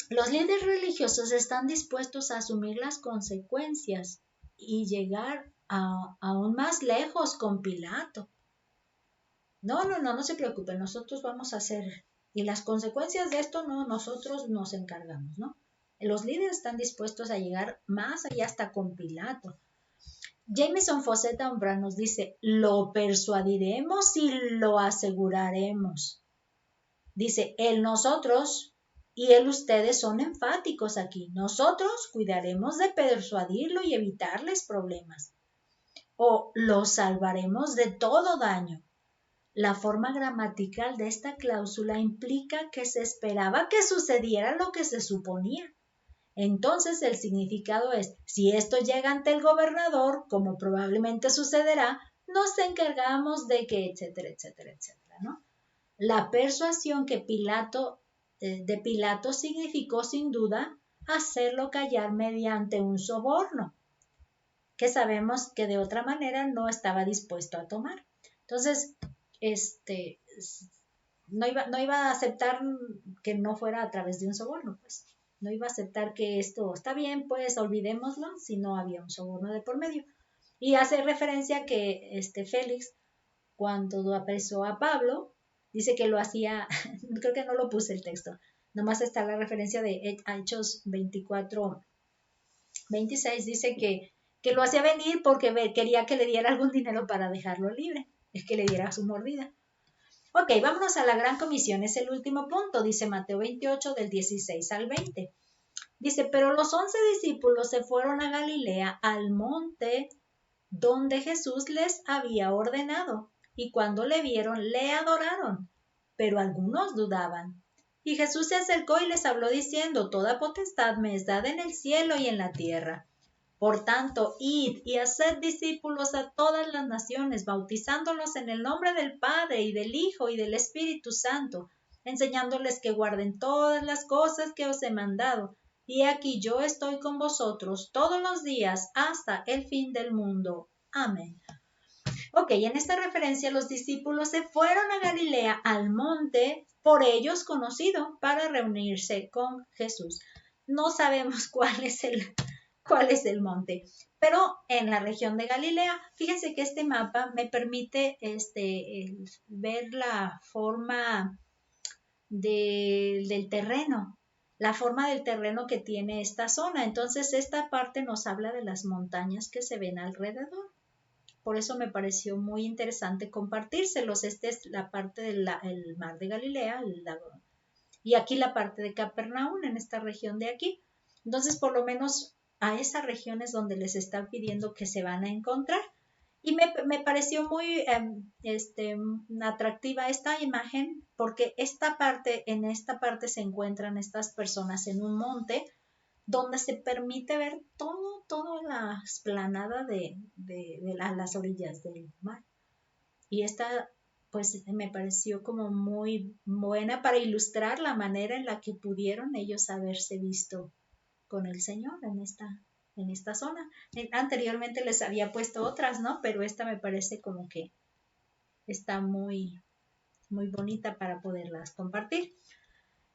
los líderes religiosos están dispuestos a asumir las consecuencias y llegar aún más lejos con Pilato. No se preocupen, nosotros vamos a hacer, y las consecuencias de esto no, nosotros nos encargamos, ¿no? Los líderes están dispuestos a llegar más allá hasta con Pilato. Jameson Fausset and Brown nos dice, lo persuadiremos y lo aseguraremos. Dice, él nosotros y él ustedes son enfáticos aquí. Nosotros cuidaremos de persuadirlo y evitarles problemas. O lo salvaremos de todo daño. La forma gramatical de esta cláusula implica que se esperaba que sucediera lo que se suponía. Entonces el significado es, si esto llega ante el gobernador, como probablemente sucederá, nos encargamos de que, etcétera, etcétera, etcétera, ¿no? La persuasión que Pilato de Pilato significó sin duda hacerlo callar mediante un soborno, que sabemos que de otra manera no estaba dispuesto a tomar. Entonces, no iba a aceptar que no fuera a través de un soborno, pues. No iba a aceptar que esto está bien, pues olvidémoslo, si no había un soborno de por medio. Y hace referencia que Félix, cuando apresó a Pablo, dice que lo hacía, creo que no lo puse el texto, nomás está la referencia de Hechos 24, 26, dice que lo hacía venir porque quería que le diera algún dinero para dejarlo libre, es que le diera su mordida. Ok, vámonos a la gran comisión, es el último punto, dice Mateo 28 del 16 al 20. Dice, pero los 11 discípulos se fueron a Galilea, al monte donde Jesús les había ordenado, y cuando le vieron, le adoraron, pero algunos dudaban. Y Jesús se acercó y les habló diciendo, toda potestad me es dada en el cielo y en la tierra. Por tanto, id y haced discípulos a todas las naciones, bautizándolos en el nombre del Padre y del Hijo y del Espíritu Santo, enseñándoles que guarden todas las cosas que os he mandado. Y aquí yo estoy con vosotros todos los días hasta el fin del mundo. Amén. Ok, en esta referencia los discípulos se fueron a Galilea, al monte por ellos conocido, para reunirse con Jesús. No sabemos cuál es el monte, pero en la región de Galilea, fíjense que este mapa me permite ver la forma del terreno, la forma del terreno que tiene esta zona. Entonces, esta parte nos habla de las montañas que se ven alrededor. Por eso me pareció muy interesante compartírselos. Esta es la parte del mar de Galilea, el lago, y aquí la parte de Capernaum, en esta región de aquí. Entonces, por lo menos a esas regiones donde les están pidiendo que se van a encontrar. Y me pareció muy atractiva esta imagen, porque en esta parte se encuentran estas personas en un monte donde se permite ver toda la explanada de las orillas del mar. Y esta, pues, me pareció como muy buena para ilustrar la manera en la que pudieron ellos haberse visto con el Señor en esta zona. Anteriormente les había puesto otras, ¿no? Pero esta me parece como que está muy, muy bonita para poderlas compartir.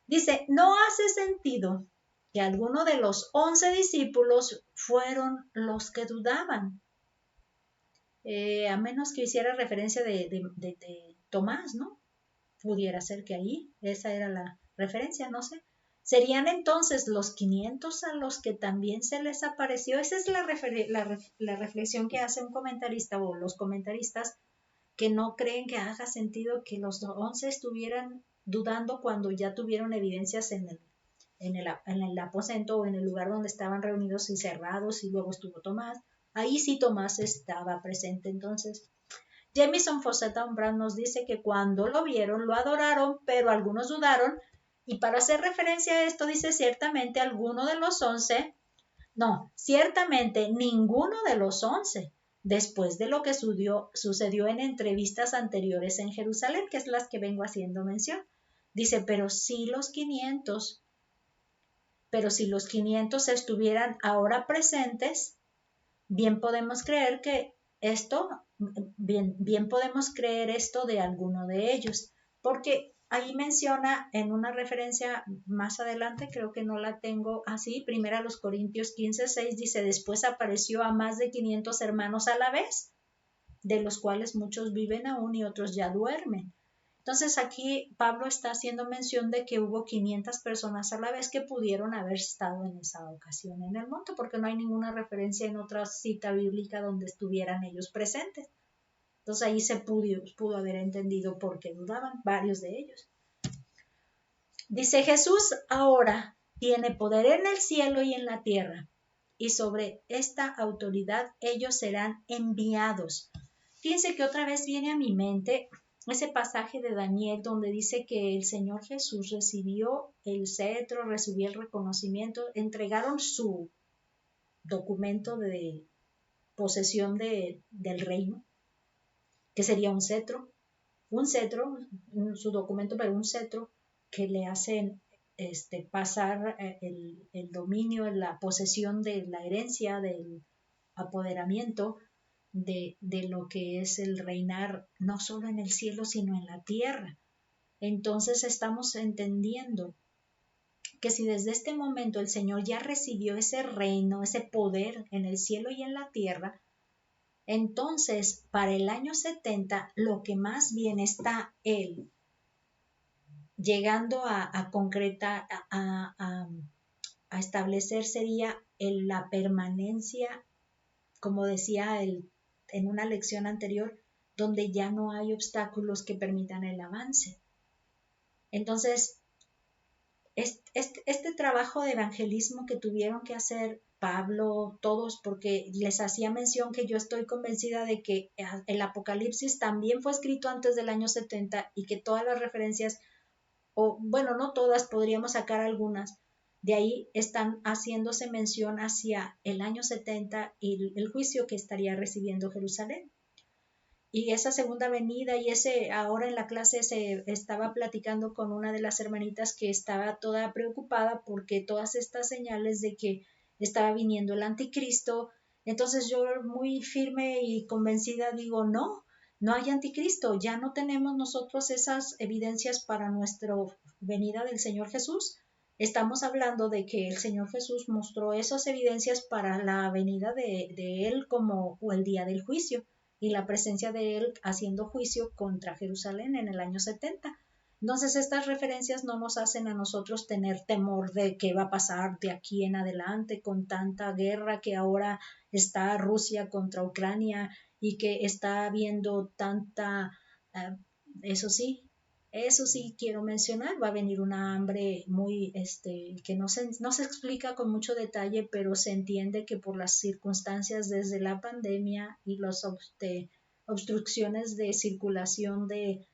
Dice, no hace sentido que alguno de los 11 discípulos fueron los que dudaban, a menos que hiciera referencia de Tomás, ¿no? Pudiera ser que ahí, esa era la referencia, no sé. ¿Serían entonces los 500 a los que también se les apareció? Esa es la reflexión que hace un comentarista o los comentaristas, que no creen que haga sentido que los 11 estuvieran dudando cuando ya tuvieron evidencias en el aposento o en el lugar donde estaban reunidos y cerrados, y luego estuvo Tomás. Ahí sí Tomás estaba presente. Entonces, Jamieson Fossetta Umbral nos dice que cuando lo vieron, lo adoraron, pero algunos dudaron, y para hacer referencia a esto dice ciertamente alguno de los 11, no, ciertamente ninguno de los 11, después de lo que sucedió en entrevistas anteriores en Jerusalén, que es las que vengo haciendo mención. Dice, pero si los 500 estuvieran ahora presentes, bien podemos creer esto de alguno de ellos, porque ahí menciona en una referencia más adelante, creo que no la tengo así, primera los Corintios 15:6, dice, después apareció a más de 500 hermanos a la vez, de los cuales muchos viven aún y otros ya duermen. Entonces aquí Pablo está haciendo mención de que hubo 500 personas a la vez que pudieron haber estado en esa ocasión en el monte, porque no hay ninguna referencia en otra cita bíblica donde estuvieran ellos presentes. Entonces ahí se pudo haber entendido por qué dudaban varios de ellos. Dice, Jesús ahora tiene poder en el cielo y en la tierra, y sobre esta autoridad ellos serán enviados. Fíjense que otra vez viene a mi mente ese pasaje de Daniel donde dice que el Señor Jesús recibió el cetro, recibió el reconocimiento, entregaron su documento de posesión del reino, que sería un cetro, su documento, pero un cetro que le hacen pasar el dominio, la posesión de la herencia, del apoderamiento de lo que es el reinar no solo en el cielo, sino en la tierra. Entonces estamos entendiendo que si desde este momento el Señor ya recibió ese reino, ese poder en el cielo y en la tierra, entonces para el año 70 lo que más bien está Él llegando a concretar, a establecer sería la permanencia, como decía en una lección anterior, donde ya no hay obstáculos que permitan el avance. Entonces, este trabajo de evangelismo que tuvieron que hacer Pablo, todos, porque les hacía mención que yo estoy convencida de que el Apocalipsis también fue escrito antes del año 70 y que todas las referencias, o bueno, no todas, podríamos sacar algunas, de ahí están haciéndose mención hacia el año 70 y el juicio que estaría recibiendo Jerusalén. Y esa segunda venida y ahora en la clase se estaba platicando con una de las hermanitas que estaba toda preocupada porque todas estas señales de que estaba viniendo el anticristo. Entonces yo muy firme y convencida digo, no hay anticristo, ya no tenemos nosotros esas evidencias para nuestra venida del Señor Jesús. Estamos hablando de que el Señor Jesús mostró esas evidencias para la venida de Él como el día del juicio y la presencia de Él haciendo juicio contra Jerusalén en el año 70. Entonces estas referencias no nos hacen a nosotros tener temor de qué va a pasar de aquí en adelante con tanta guerra que ahora está Rusia contra Ucrania y que está habiendo tanta, uh, eso sí quiero mencionar, va a venir una hambre muy, que no se explica con mucho detalle, pero se entiende que por las circunstancias desde la pandemia y las obstrucciones de circulación de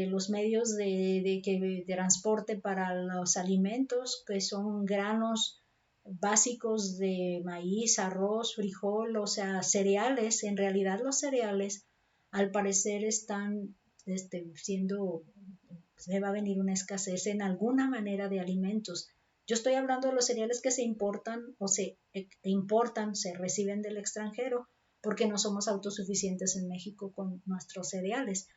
los medios de transporte para los alimentos, que son granos básicos de maíz, arroz, frijol, o sea, cereales, en realidad los cereales al parecer están se va a venir una escasez en alguna manera de alimentos. Yo estoy hablando de los cereales que se importan o se importan, se reciben del extranjero, porque no somos autosuficientes en México con nuestros cereales.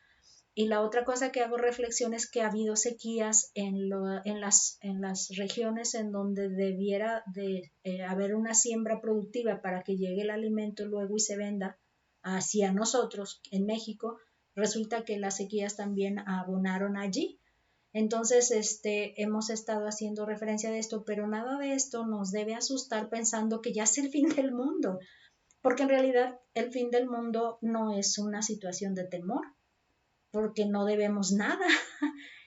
Y la otra cosa que hago reflexión es que ha habido sequías en las regiones en donde debiera de haber una siembra productiva para que llegue el alimento luego y se venda hacia nosotros en México. Resulta que las sequías también abonaron allí. Entonces, hemos estado haciendo referencia de esto, pero nada de esto nos debe asustar pensando que ya es el fin del mundo, porque en realidad el fin del mundo no es una situación de temor, porque no debemos nada.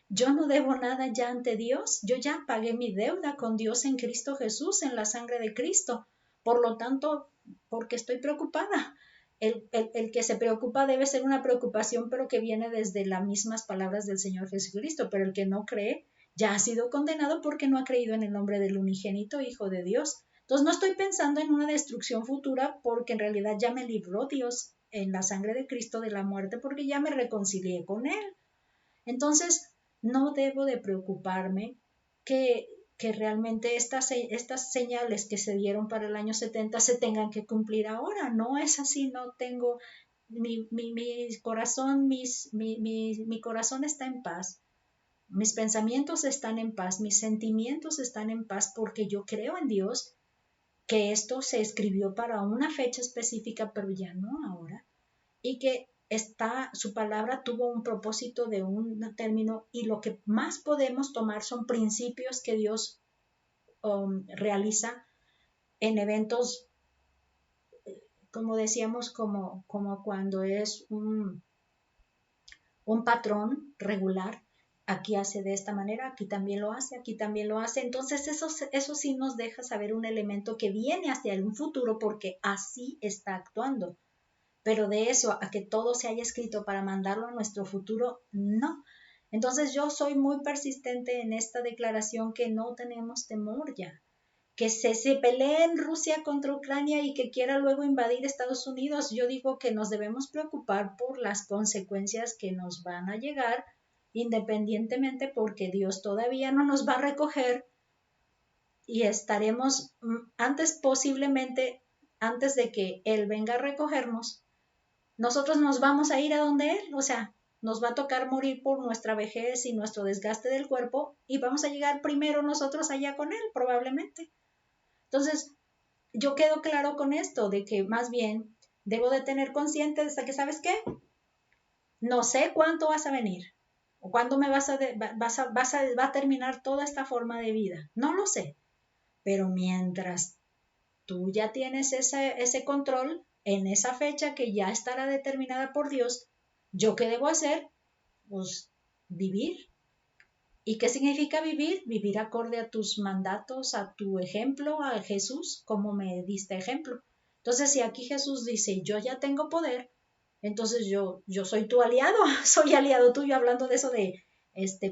Yo no debo nada ya ante Dios. Yo ya pagué mi deuda con Dios en Cristo Jesús, en la sangre de Cristo. Por lo tanto, porque estoy preocupada. El que se preocupa debe ser una preocupación, pero que viene desde las mismas palabras del Señor Jesucristo. Pero el que no cree ya ha sido condenado porque no ha creído en el nombre del unigénito Hijo de Dios. Entonces no estoy pensando en una destrucción futura porque en realidad ya me libró Dios en la sangre de Cristo de la muerte porque ya me reconcilié con Él. Entonces, no debo de preocuparme que realmente estas señales que se dieron para el año 70 se tengan que cumplir ahora. No es así, no tengo, mi corazón, mi corazón está en paz. Mis pensamientos están en paz, mis sentimientos están en paz porque yo creo en Dios, que esto se escribió para una fecha específica, pero ya no ahora, y que su palabra tuvo un propósito de un término y lo que más podemos tomar son principios que Dios realiza en eventos, como decíamos, como cuando es un patrón regular. Aquí hace de esta manera, aquí también lo hace, aquí también lo hace. Entonces eso sí nos deja saber un elemento que viene hacia un futuro porque así está actuando. Pero de eso a que todo se haya escrito para mandarlo a nuestro futuro, no. Entonces yo soy muy persistente en esta declaración que no tenemos temor ya. Que se pelee en Rusia contra Ucrania y que quiera luego invadir Estados Unidos. Yo digo que nos debemos preocupar por las consecuencias que nos van a llegar independientemente, porque Dios todavía no nos va a recoger y estaremos posiblemente, antes de que Él venga a recogernos, nosotros nos vamos a ir a donde Él, o sea, nos va a tocar morir por nuestra vejez y nuestro desgaste del cuerpo y vamos a llegar primero nosotros allá con Él, probablemente. Entonces, yo quedo claro con esto, de que más bien debo de tener consciente de que, ¿sabes qué? No sé cuánto vas a venir o cuándo me va a terminar toda esta forma de vida. No lo sé, pero mientras tú ya tienes ese control en esa fecha que ya estará determinada por Dios, ¿yo qué debo hacer? Pues vivir. ¿Y qué significa vivir? Vivir acorde a tus mandatos, a tu ejemplo, a Jesús, como me diste ejemplo. Entonces, si aquí Jesús dice, yo ya tengo poder, entonces yo soy tu aliado, soy aliado tuyo, hablando de eso de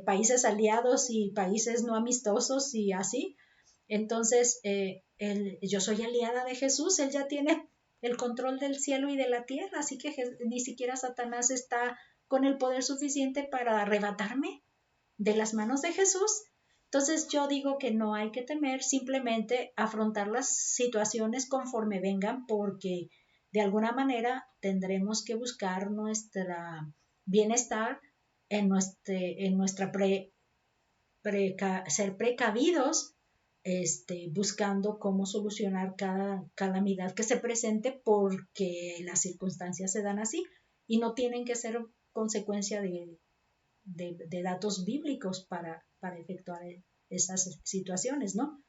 países aliados y países no amistosos y así. Entonces, yo soy aliada de Jesús, Él ya tiene el control del cielo y de la tierra, así que ni siquiera Satanás está con el poder suficiente para arrebatarme de las manos de Jesús. Entonces yo digo que no hay que temer, simplemente afrontar las situaciones conforme vengan, porque de alguna manera tendremos que buscar nuestro bienestar en nuestra ser precavidos, buscando cómo solucionar cada calamidad que se presente, porque las circunstancias se dan así y no tienen que ser consecuencia de datos bíblicos para efectuar esas situaciones, ¿no?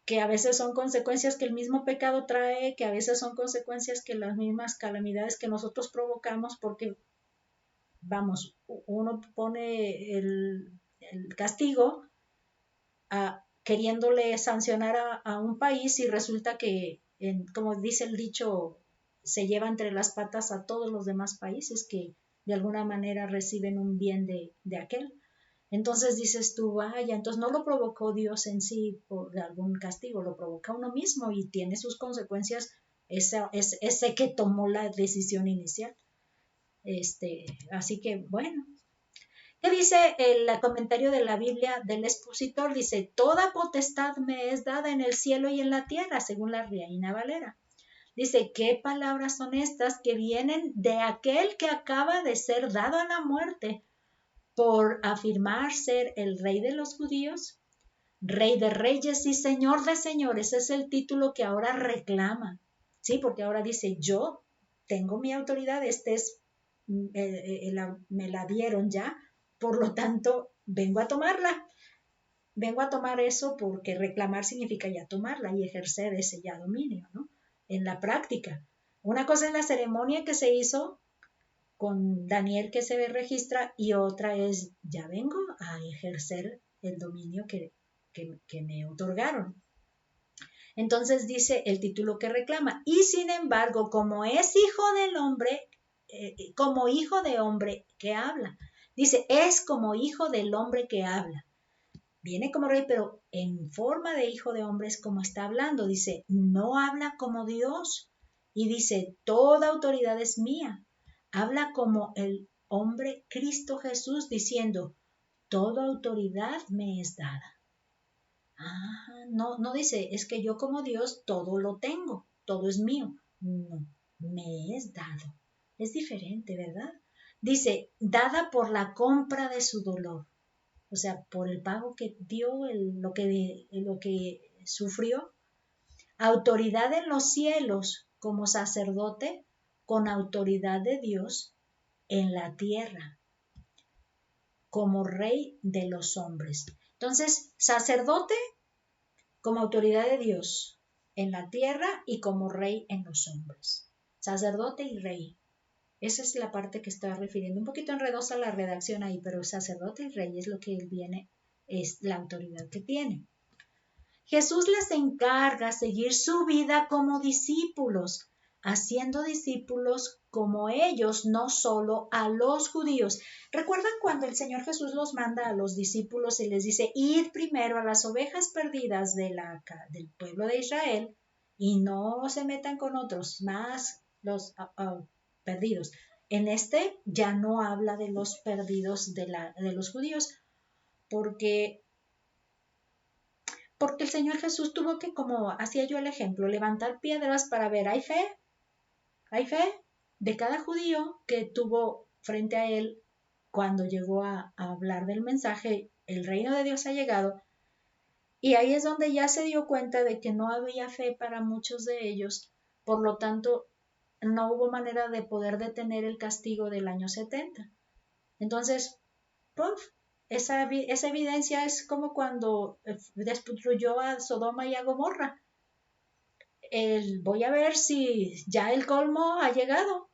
Que a veces son consecuencias que el mismo pecado trae, que a veces son consecuencias que las mismas calamidades que nosotros provocamos, porque, vamos, uno pone el castigo queriéndole sancionar a un país y resulta que, como dice el dicho, se lleva entre las patas a todos los demás países que de alguna manera reciben un bien de aquel. Entonces dices tú, vaya, entonces no lo provocó Dios en sí por algún castigo, lo provoca uno mismo y tiene sus consecuencias ese que tomó la decisión inicial. Así que bueno, ¿qué dice el comentario de la Biblia del expositor? Dice, toda potestad me es dada en el cielo y en la tierra, según la Reina Valera. Dice, ¿qué palabras son estas que vienen de aquel que acaba de ser dado a la muerte por afirmar ser el rey de los judíos? Rey de reyes y señor de señores, es el título que ahora reclama. Sí, porque ahora dice, yo tengo mi autoridad, me la dieron ya, por lo tanto, vengo a tomarla. Vengo a tomar eso porque reclamar significa ya tomarla y ejercer ese ya dominio, ¿no? En la práctica. Una cosa es la ceremonia que se hizo con Daniel que se registra y otra es ya vengo a ejercer el dominio que me otorgaron. Entonces dice el título que reclama, y sin embargo, como es hijo del hombre, como hijo de hombre que habla. Dice, es como hijo del hombre que habla. Viene como rey, pero en forma de hijo de hombre es como está hablando. Dice, no habla como Dios. Y dice, toda autoridad es mía. Habla como el hombre Cristo Jesús diciendo, toda autoridad me es dada. No dice, es que yo como Dios todo lo tengo, todo es mío. No, me es dado. Es diferente, ¿verdad? Dice, dada por la compra de su dolor. O sea, por el pago que dio, lo que sufrió. Autoridad en los cielos como sacerdote, con autoridad de Dios en la tierra, como rey de los hombres. Entonces, sacerdote como autoridad de Dios en la tierra y como rey en los hombres. Sacerdote y rey. Esa es la parte que está refiriendo. Un poquito enredosa la redacción ahí, pero sacerdote y rey es lo que él viene, es la autoridad que tiene. Jesús les encarga seguir su vida como discípulos, haciendo discípulos como ellos, no solo a los judíos. ¿Recuerdan cuando el Señor Jesús los manda a los discípulos y les dice, id primero a las ovejas perdidas del pueblo de Israel y no se metan con otros, más los perdidos? en este ya no habla de los perdidos de los judíos, porque el Señor Jesús tuvo que, como hacía yo el ejemplo, levantar piedras para ver, hay fe de cada judío que tuvo frente a él cuando llegó a hablar del mensaje, el reino de Dios ha llegado, y ahí es donde ya se dio cuenta de que no había fe para muchos de ellos, por lo tanto, no hubo manera de poder detener el castigo del año 70. Entonces, ¡puf! Esa evidencia es como cuando destruyó a Sodoma y a Gomorra. Voy a ver si ya el colmo ha llegado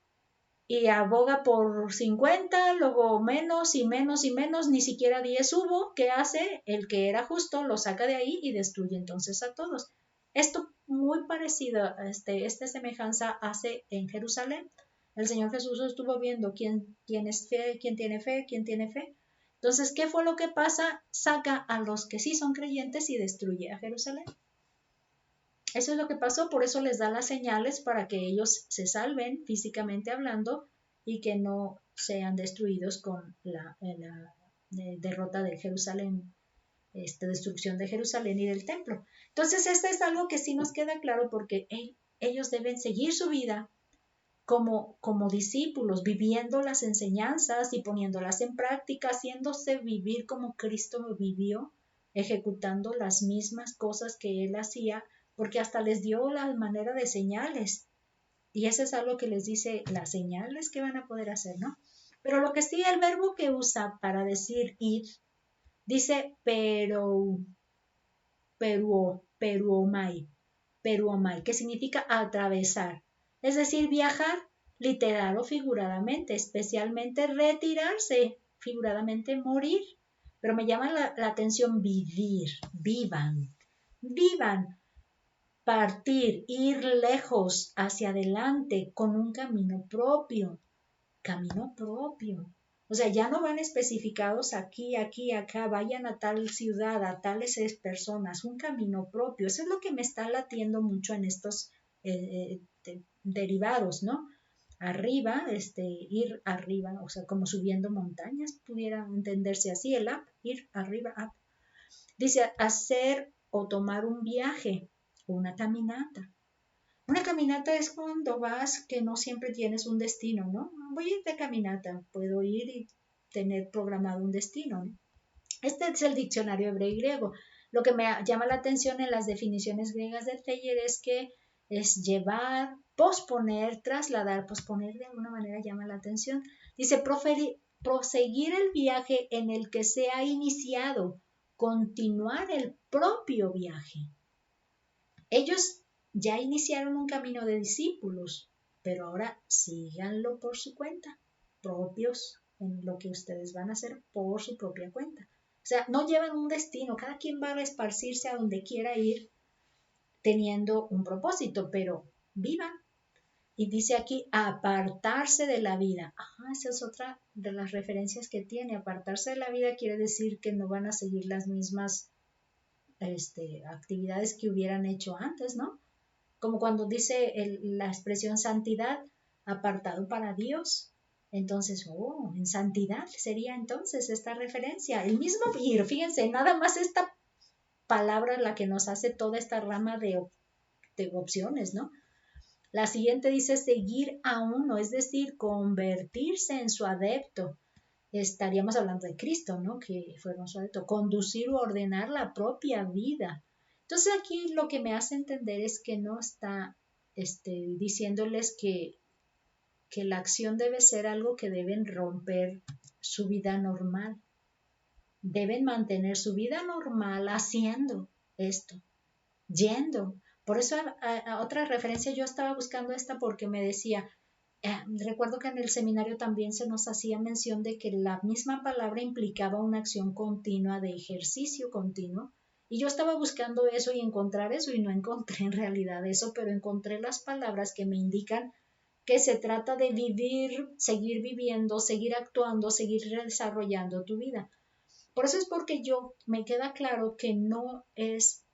y aboga por 50, luego menos y menos y menos, ni siquiera 10 hubo. ¿Qué hace? El que era justo lo saca de ahí y destruye entonces a todos. Esto muy parecido a esta semejanza hace en Jerusalén. El Señor Jesús estuvo viendo quién tiene fe, quién tiene fe, quién tiene fe. Entonces, ¿qué fue lo que pasa? Saca a los que sí son creyentes y destruye a Jerusalén. Eso es lo que pasó, por eso les da las señales para que ellos se salven físicamente hablando y que no sean destruidos con la derrota de Jerusalén, destrucción de Jerusalén y del templo. Entonces, esto es algo que sí nos queda claro porque ellos deben seguir su vida como discípulos, viviendo las enseñanzas y poniéndolas en práctica, haciéndose vivir como Cristo vivió, ejecutando las mismas cosas que Él hacía, porque hasta les dio la manera de señales. Y eso es algo que les dice las señales que van a poder hacer, ¿no? Pero lo que sí, el verbo que usa para decir ir, dice peruomai, que significa atravesar. Es decir, viajar literal o figuradamente, especialmente retirarse, figuradamente morir. Pero me llama la atención vivan, partir, ir lejos, hacia adelante, con un camino propio. O sea, ya no van especificados aquí, acá, vayan a tal ciudad, a tales personas, un camino propio. Eso es lo que me está latiendo mucho en estos derivados, ¿no? Arriba, ir arriba, o sea, como subiendo montañas, pudiera entenderse así, el up, ir arriba, up. Dice, hacer o tomar un viaje, una caminata. Una caminata es cuando vas que no siempre tienes un destino, ¿no? Voy a ir de caminata, puedo ir y tener programado un destino, ¿no? Este es el diccionario hebreo y griego. Lo que me llama la atención en las definiciones griegas de Thayer es que es llevar, posponer, trasladar, posponer de alguna manera llama la atención. Dice, proseguir el viaje en el que se ha iniciado, continuar el propio viaje. Ellos ya iniciaron un camino de discípulos, pero ahora síganlo por su cuenta, propios en lo que ustedes van a hacer por su propia cuenta. O sea, no llevan un destino, cada quien va a esparcirse a donde quiera ir teniendo un propósito, pero vivan. Y dice aquí, apartarse de la vida. Esa es otra de las referencias que tiene. Apartarse de la vida quiere decir que no van a seguir las mismas actividades que hubieran hecho antes, ¿no? Como cuando dice la expresión santidad, apartado para Dios. Entonces, en santidad sería entonces esta referencia. El mismo ir, fíjense, nada más esta palabra es la que nos hace toda esta rama de opciones, ¿no? La siguiente dice seguir a uno, es decir, convertirse en su adepto. Estaríamos hablando de Cristo, ¿no? Que fueron su adepto. Conducir o ordenar la propia vida. Entonces aquí lo que me hace entender es que no está diciéndoles que la acción debe ser algo que deben romper su vida normal. Deben mantener su vida normal haciendo esto, yendo. Por eso a otra referencia yo estaba buscando esta porque me decía, recuerdo que en el seminario también se nos hacía mención de que la misma palabra implicaba una acción continua de ejercicio continuo. Y yo estaba buscando eso y encontrar eso y no encontré en realidad eso, pero encontré las palabras que me indican que se trata de vivir, seguir viviendo, seguir actuando, seguir desarrollando tu vida. Por eso es porque me queda claro que no es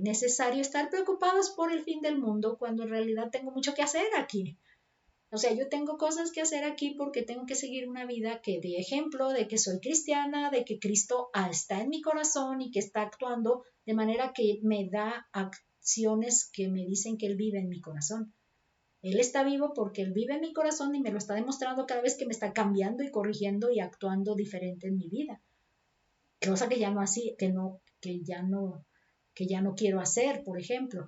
necesario estar preocupados por el fin del mundo cuando en realidad tengo mucho que hacer aquí. O sea, yo tengo cosas que hacer aquí porque tengo que seguir una vida que dé ejemplo de que soy cristiana, de que Cristo está en mi corazón y que está actuando de manera que me da acciones que me dicen que Él vive en mi corazón. Él está vivo porque Él vive en mi corazón y me lo está demostrando cada vez que me está cambiando y corrigiendo y actuando diferente en mi vida. Cosa que ya no así, que ya no quiero hacer, por ejemplo.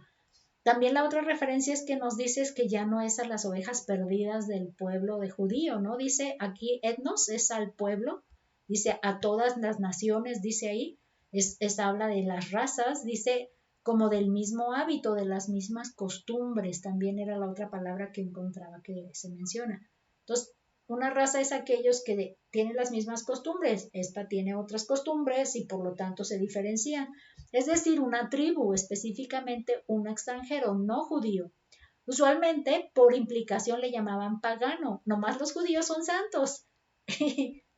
También la otra referencia es que nos dice que ya no es a las ovejas perdidas del pueblo de judío, ¿no? Dice aquí etnos, es al pueblo, dice a todas las naciones, dice ahí, habla de las razas, dice como del mismo hábito, de las mismas costumbres, también era la otra palabra que encontraba que se menciona. Entonces, una raza es aquellos que tienen las mismas costumbres, esta tiene otras costumbres y por lo tanto se diferencian. Es decir, una tribu, específicamente un extranjero no judío. Usualmente, por implicación, le llamaban pagano. Nomás los judíos son santos.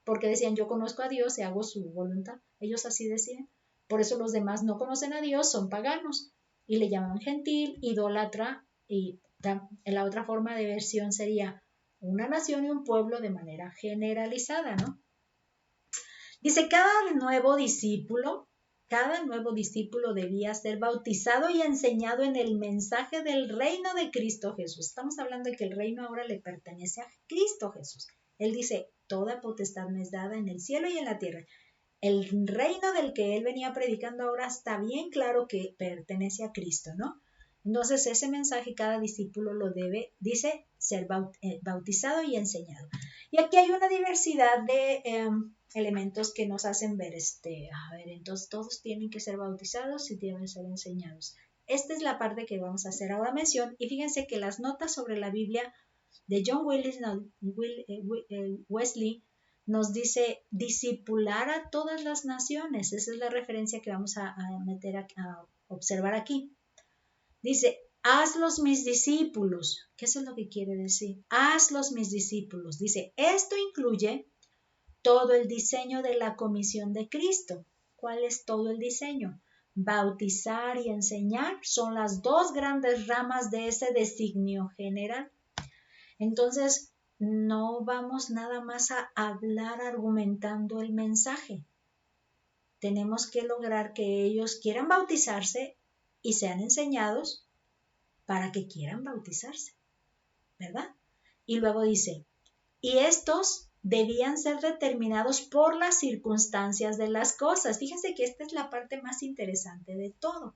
Porque decían, yo conozco a Dios y hago su voluntad. Ellos así decían. Por eso los demás no conocen a Dios, son paganos. Y le llamaban gentil, idólatra. Y la otra forma de versión sería una nación y un pueblo de manera generalizada, ¿no? Dice, cada nuevo discípulo debía ser bautizado y enseñado en el mensaje del reino de Cristo Jesús. Estamos hablando de que el reino ahora le pertenece a Cristo Jesús. Él dice, toda potestad me es dada en el cielo y en la tierra. El reino del que él venía predicando ahora está bien claro que pertenece a Cristo, ¿no? Entonces ese mensaje cada discípulo lo debe, dice, ser bautizado y enseñado. Y aquí hay una diversidad de elementos que nos hacen ver, entonces todos tienen que ser bautizados y tienen que ser enseñados. Esta es la parte que vamos a hacer ahora mención. Y fíjense que las notas sobre la Biblia de John Wesley nos dice discipular a todas las naciones. Esa es la referencia que vamos a observar aquí. Dice, hazlos mis discípulos. ¿Qué es lo que quiere decir? Hazlos mis discípulos. Dice, esto incluye todo el diseño de la comisión de Cristo. ¿Cuál es todo el diseño? Bautizar y enseñar son las dos grandes ramas de ese designio general. Entonces, no vamos nada más a hablar argumentando el mensaje. Tenemos que lograr que ellos quieran bautizarse y sean enseñados para que quieran bautizarse, ¿verdad? Y luego dice, y estos debían ser determinados por las circunstancias de las cosas. Fíjense que esta es la parte más interesante de todo,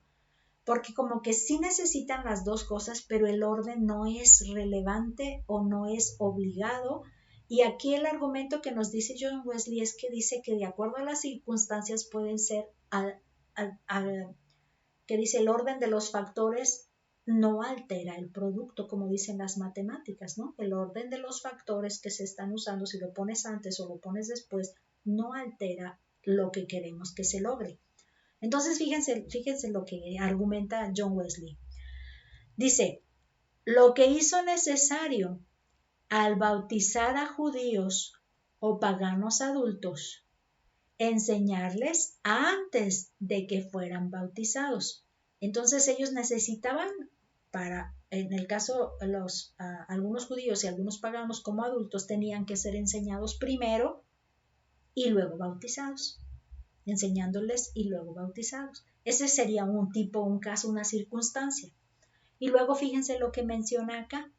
porque como que sí necesitan las dos cosas, pero el orden no es relevante o no es obligado. Y aquí el argumento que nos dice John Wesley es que dice que de acuerdo a las circunstancias pueden ser, que dice el orden de los factores no altera el producto, como dicen las matemáticas, ¿no? El orden de los factores que se están usando, si lo pones antes o lo pones después, no altera lo que queremos que se logre. Entonces, fíjense lo que argumenta John Wesley. Dice, lo que hizo necesario al bautizar a judíos o paganos adultos, enseñarles antes de que fueran bautizados. Entonces ellos necesitaban, en el caso algunos judíos y algunos paganos como adultos tenían que ser enseñados primero y luego bautizados, enseñándoles y luego bautizados. Ese sería un tipo, un caso, una circunstancia. Y luego fíjense lo que menciona acá.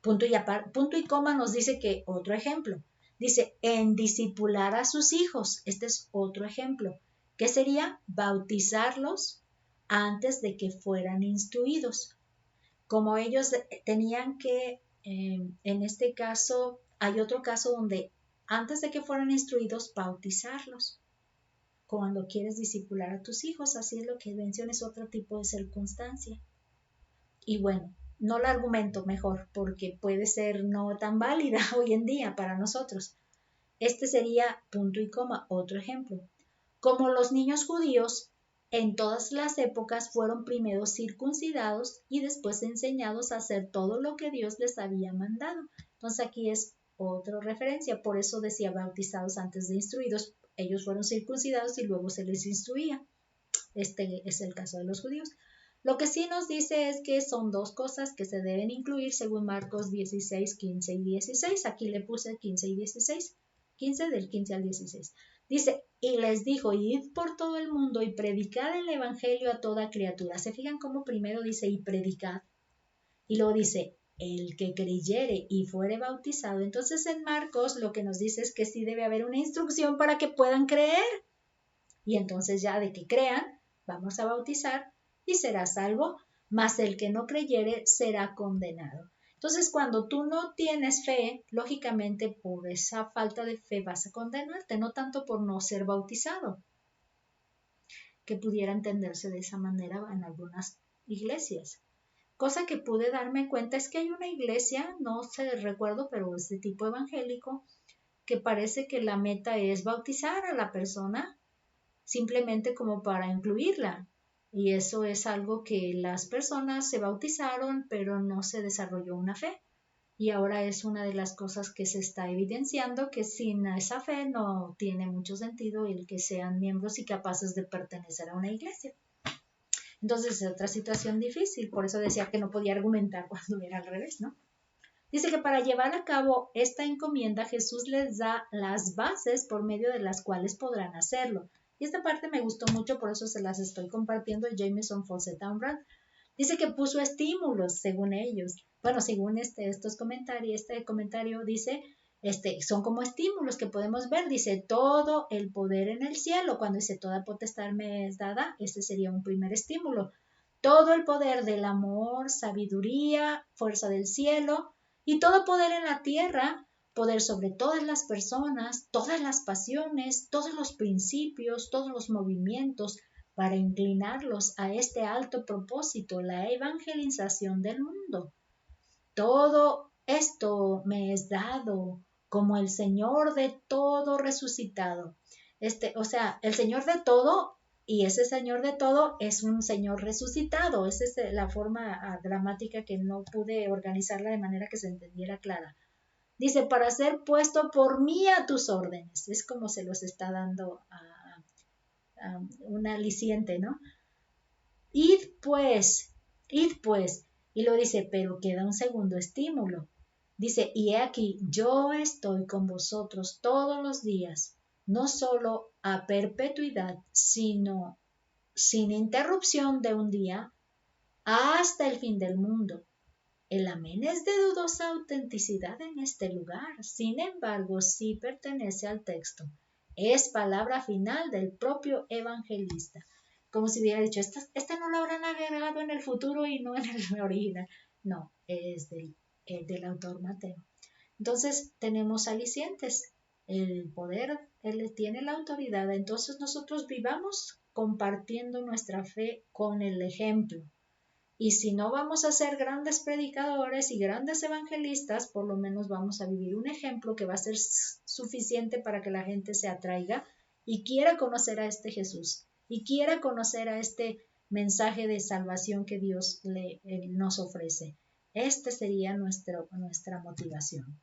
Punto y coma nos dice que otro ejemplo. Dice, en discipular a sus hijos. Este es otro ejemplo. ¿Qué sería? Bautizarlos antes de que fueran instruidos. Como ellos tenían que, en este caso, hay otro caso donde antes de que fueran instruidos, bautizarlos. Cuando quieres discipular a tus hijos, así es lo que menciona, es otro tipo de circunstancia. Y bueno, no la argumento mejor porque puede ser no tan válida hoy en día para nosotros. Este sería punto y coma, otro ejemplo. Como los niños judíos en todas las épocas fueron primero circuncidados y después enseñados a hacer todo lo que Dios les había mandado. Entonces aquí es otra referencia, por eso decía bautizados antes de instruidos. Ellos fueron circuncidados y luego se les instruía. Este es el caso de los judíos. Lo que sí nos dice es que son dos cosas que se deben incluir según Marcos 16, 15 y 16. Aquí le puse 15 y 16. 15 del 15 al 16. Dice, y les dijo, id por todo el mundo y predicad el evangelio a toda criatura. ¿Se fijan cómo primero dice y predicad? Y luego dice, el que creyere y fuere bautizado. Entonces en Marcos lo que nos dice es que sí debe haber una instrucción para que puedan creer. Y entonces ya de que crean, vamos a bautizar y será salvo, mas el que no creyere será condenado. Entonces, cuando tú no tienes fe, lógicamente por esa falta de fe vas a condenarte, no tanto por no ser bautizado, que pudiera entenderse de esa manera en algunas iglesias. Cosa que pude darme cuenta es que hay una iglesia, no sé, recuerdo, pero es de tipo evangélico, que parece que la meta es bautizar a la persona simplemente como para incluirla. Y eso es algo que las personas se bautizaron, pero no se desarrolló una fe. Y ahora es una de las cosas que se está evidenciando, que sin esa fe no tiene mucho sentido el que sean miembros y capaces de pertenecer a una iglesia. Entonces es otra situación difícil, por eso decía que no podía argumentar cuando era al revés, ¿no? Dice que para llevar a cabo esta encomienda Jesús les da las bases por medio de las cuales podrán hacerlo. Y esta parte me gustó mucho, por eso se las estoy compartiendo. Jameson Fawcett Ambrose dice que puso estímulos, según ellos. Bueno, según estos comentarios, este comentario dice, son como estímulos que podemos ver. Dice, todo el poder en el cielo. Cuando dice, toda potestad me es dada, ese sería un primer estímulo. Todo el poder del amor, sabiduría, fuerza del cielo y todo poder en la tierra, poder sobre todas las personas, todas las pasiones, todos los principios, todos los movimientos, para inclinarlos a este alto propósito, la evangelización del mundo. Todo esto me es dado como el Señor de todo resucitado. O sea, el Señor de todo, y ese Señor de todo es un Señor resucitado. Esa es la forma dramática que no pude organizarla de manera que se entendiera clara. Dice, para ser puesto por mí a tus órdenes. Es como se los está dando a un aliciente, ¿no? Id pues. Y lo dice, pero queda un segundo estímulo. Dice, y he aquí, yo estoy con vosotros todos los días, no solo a perpetuidad, sino sin interrupción de un día, hasta el fin del mundo. El amén es de dudosa autenticidad en este lugar, sin embargo, sí pertenece al texto. Es palabra final del propio evangelista. Como si hubiera dicho, esta no lo habrán agregado en el futuro y no en el original. No, es del autor Mateo. Entonces tenemos alicientes. El poder, él tiene la autoridad. Entonces nosotros vivamos compartiendo nuestra fe con el ejemplo. Y si no vamos a ser grandes predicadores y grandes evangelistas, por lo menos vamos a vivir un ejemplo que va a ser suficiente para que la gente se atraiga y quiera conocer a este Jesús y quiera conocer a este mensaje de salvación que Dios nos ofrece. Esta sería nuestra motivación.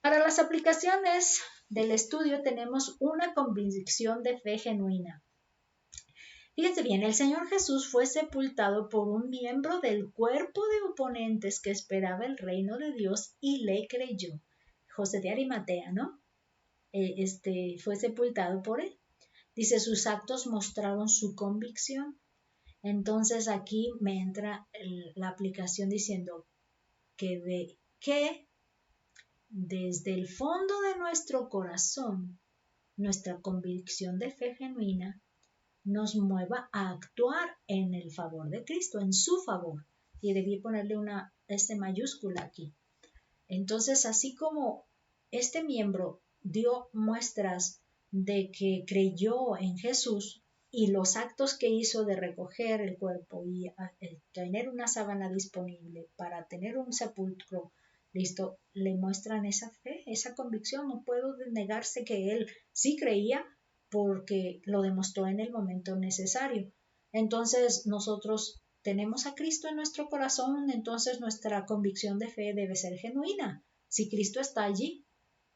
Para las aplicaciones del estudio tenemos una convicción de fe genuina. Fíjense bien, el Señor Jesús fue sepultado por un miembro del cuerpo de oponentes que esperaba el reino de Dios y le creyó. José de Arimatea, ¿no? Fue sepultado por él. Dice, sus actos mostraron su convicción. Entonces aquí me entra la aplicación diciendo que desde el fondo de nuestro corazón, nuestra convicción de fe genuina nos mueva a actuar en el favor de Cristo, en su favor. Y debí ponerle una S mayúscula aquí. Entonces, así como este miembro dio muestras de que creyó en Jesús y los actos que hizo de recoger el cuerpo y tener una sábana disponible para tener un sepulcro listo, le muestran esa fe, esa convicción. No puedo negarse que él sí creía porque lo demostró en el momento necesario. Entonces nosotros tenemos a Cristo en nuestro corazón, entonces nuestra convicción de fe debe ser genuina. Si Cristo está allí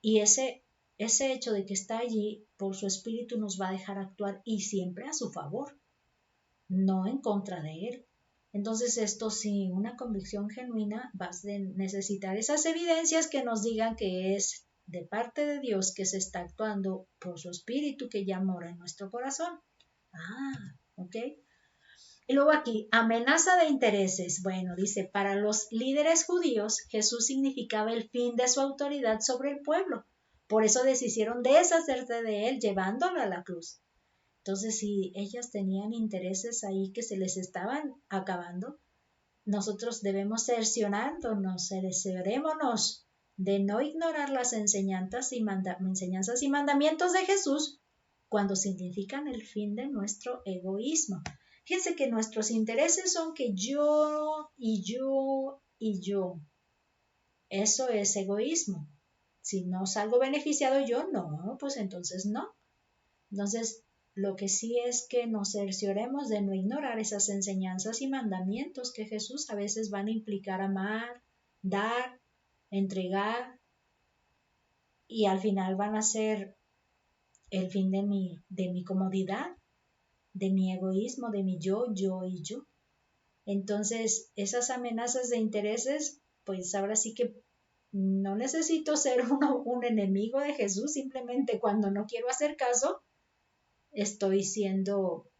y ese hecho de que está allí por su espíritu nos va a dejar actuar y siempre a su favor, no en contra de él. Entonces esto sí, una convicción genuina va a necesitar esas evidencias que nos digan que es de parte de Dios que se está actuando por su espíritu que ya mora en nuestro corazón. ¿Ok? Y luego aquí, amenaza de intereses. Bueno, dice, para los líderes judíos, Jesús significaba el fin de su autoridad sobre el pueblo. Por eso deshicieron deshacerse de él, llevándolo a la cruz. Entonces, si ellas tenían intereses ahí que se les estaban acabando, nosotros debemos cerciorémonos de no ignorar las enseñanzas y mandamientos de Jesús cuando significan el fin de nuestro egoísmo. Fíjense que nuestros intereses son que yo y yo y yo. Eso es egoísmo. Si no salgo beneficiado yo, no, pues entonces no. Entonces, lo que sí es que nos cercioremos de no ignorar esas enseñanzas y mandamientos que Jesús a veces van a implicar amar, dar, entregar y al final van a ser el fin de mi comodidad, de mi egoísmo, de mi yo y yo. Entonces, esas amenazas de intereses, pues ahora sí que no necesito ser un enemigo de Jesús, simplemente cuando no quiero hacer caso, estoy siendo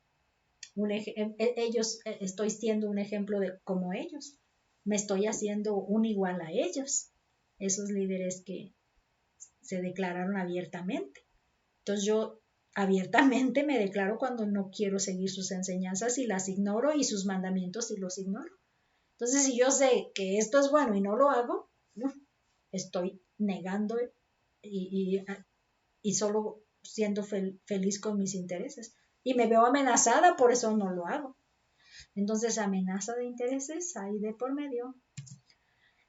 estoy siendo un ejemplo de como ellos. Me estoy haciendo un igual a ellos, esos líderes que se declararon abiertamente. Entonces yo abiertamente me declaro cuando no quiero seguir sus enseñanzas y las ignoro y sus mandamientos y los ignoro. Entonces si yo sé que esto es bueno y no lo hago, estoy negando y solo siendo feliz con mis intereses. Y me veo amenazada, por eso no lo hago. Entonces, amenaza de intereses hay de por medio.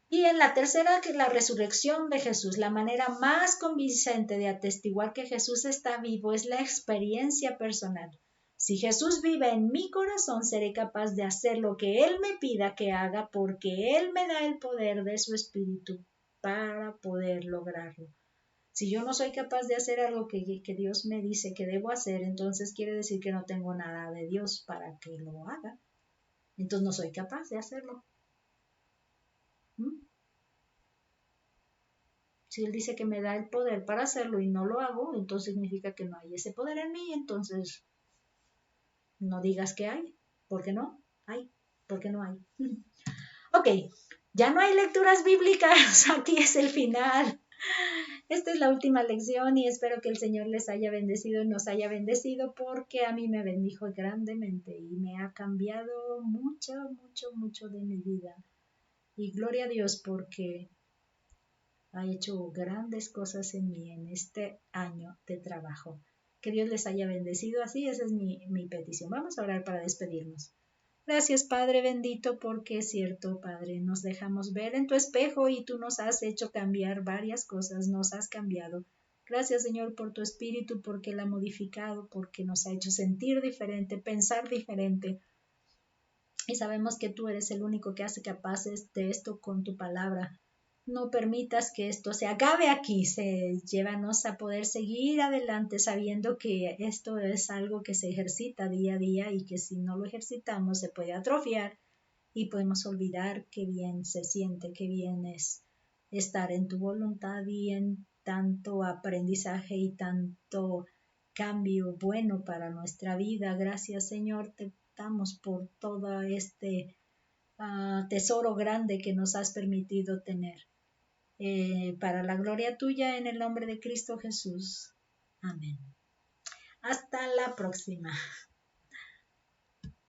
Y en la tercera, que es la resurrección de Jesús. La manera más convincente de atestiguar que Jesús está vivo es la experiencia personal. Si Jesús vive en mi corazón, seré capaz de hacer lo que Él me pida que haga porque Él me da el poder de su espíritu para poder lograrlo. Si yo no soy capaz de hacer algo que Dios me dice que debo hacer, entonces quiere decir que no tengo nada de Dios para que lo haga. Entonces no soy capaz de hacerlo. Si Él dice que me da el poder para hacerlo y no lo hago, entonces significa que no hay ese poder en mí, entonces no digas que hay, porque no hay, porque no hay. Ok, ya no hay lecturas bíblicas, aquí es el final. Esta es la última lección y espero que el Señor les haya bendecido y nos haya bendecido porque a mí me bendijo grandemente y me ha cambiado mucho, mucho, mucho de mi vida. Y gloria a Dios porque ha hecho grandes cosas en mí en este año de trabajo. Que Dios les haya bendecido así, esa es mi petición. Vamos a orar para despedirnos. Gracias, Padre bendito, porque es cierto, Padre, nos dejamos ver en tu espejo y tú nos has hecho cambiar varias cosas, nos has cambiado. Gracias, Señor, por tu espíritu, porque Él ha modificado, porque nos ha hecho sentir diferente, pensar diferente. Y sabemos que tú eres el único que hace capaces de esto con tu palabra. No permitas que esto se acabe aquí, llévanos a poder seguir adelante sabiendo que esto es algo que se ejercita día a día y que si no lo ejercitamos se puede atrofiar y podemos olvidar qué bien se siente, qué bien es estar en tu voluntad y en tanto aprendizaje y tanto cambio bueno para nuestra vida. Gracias, Señor, te damos por todo este tesoro grande que nos has permitido tener. Para la gloria tuya, en el nombre de Cristo Jesús. Amén. Hasta la próxima.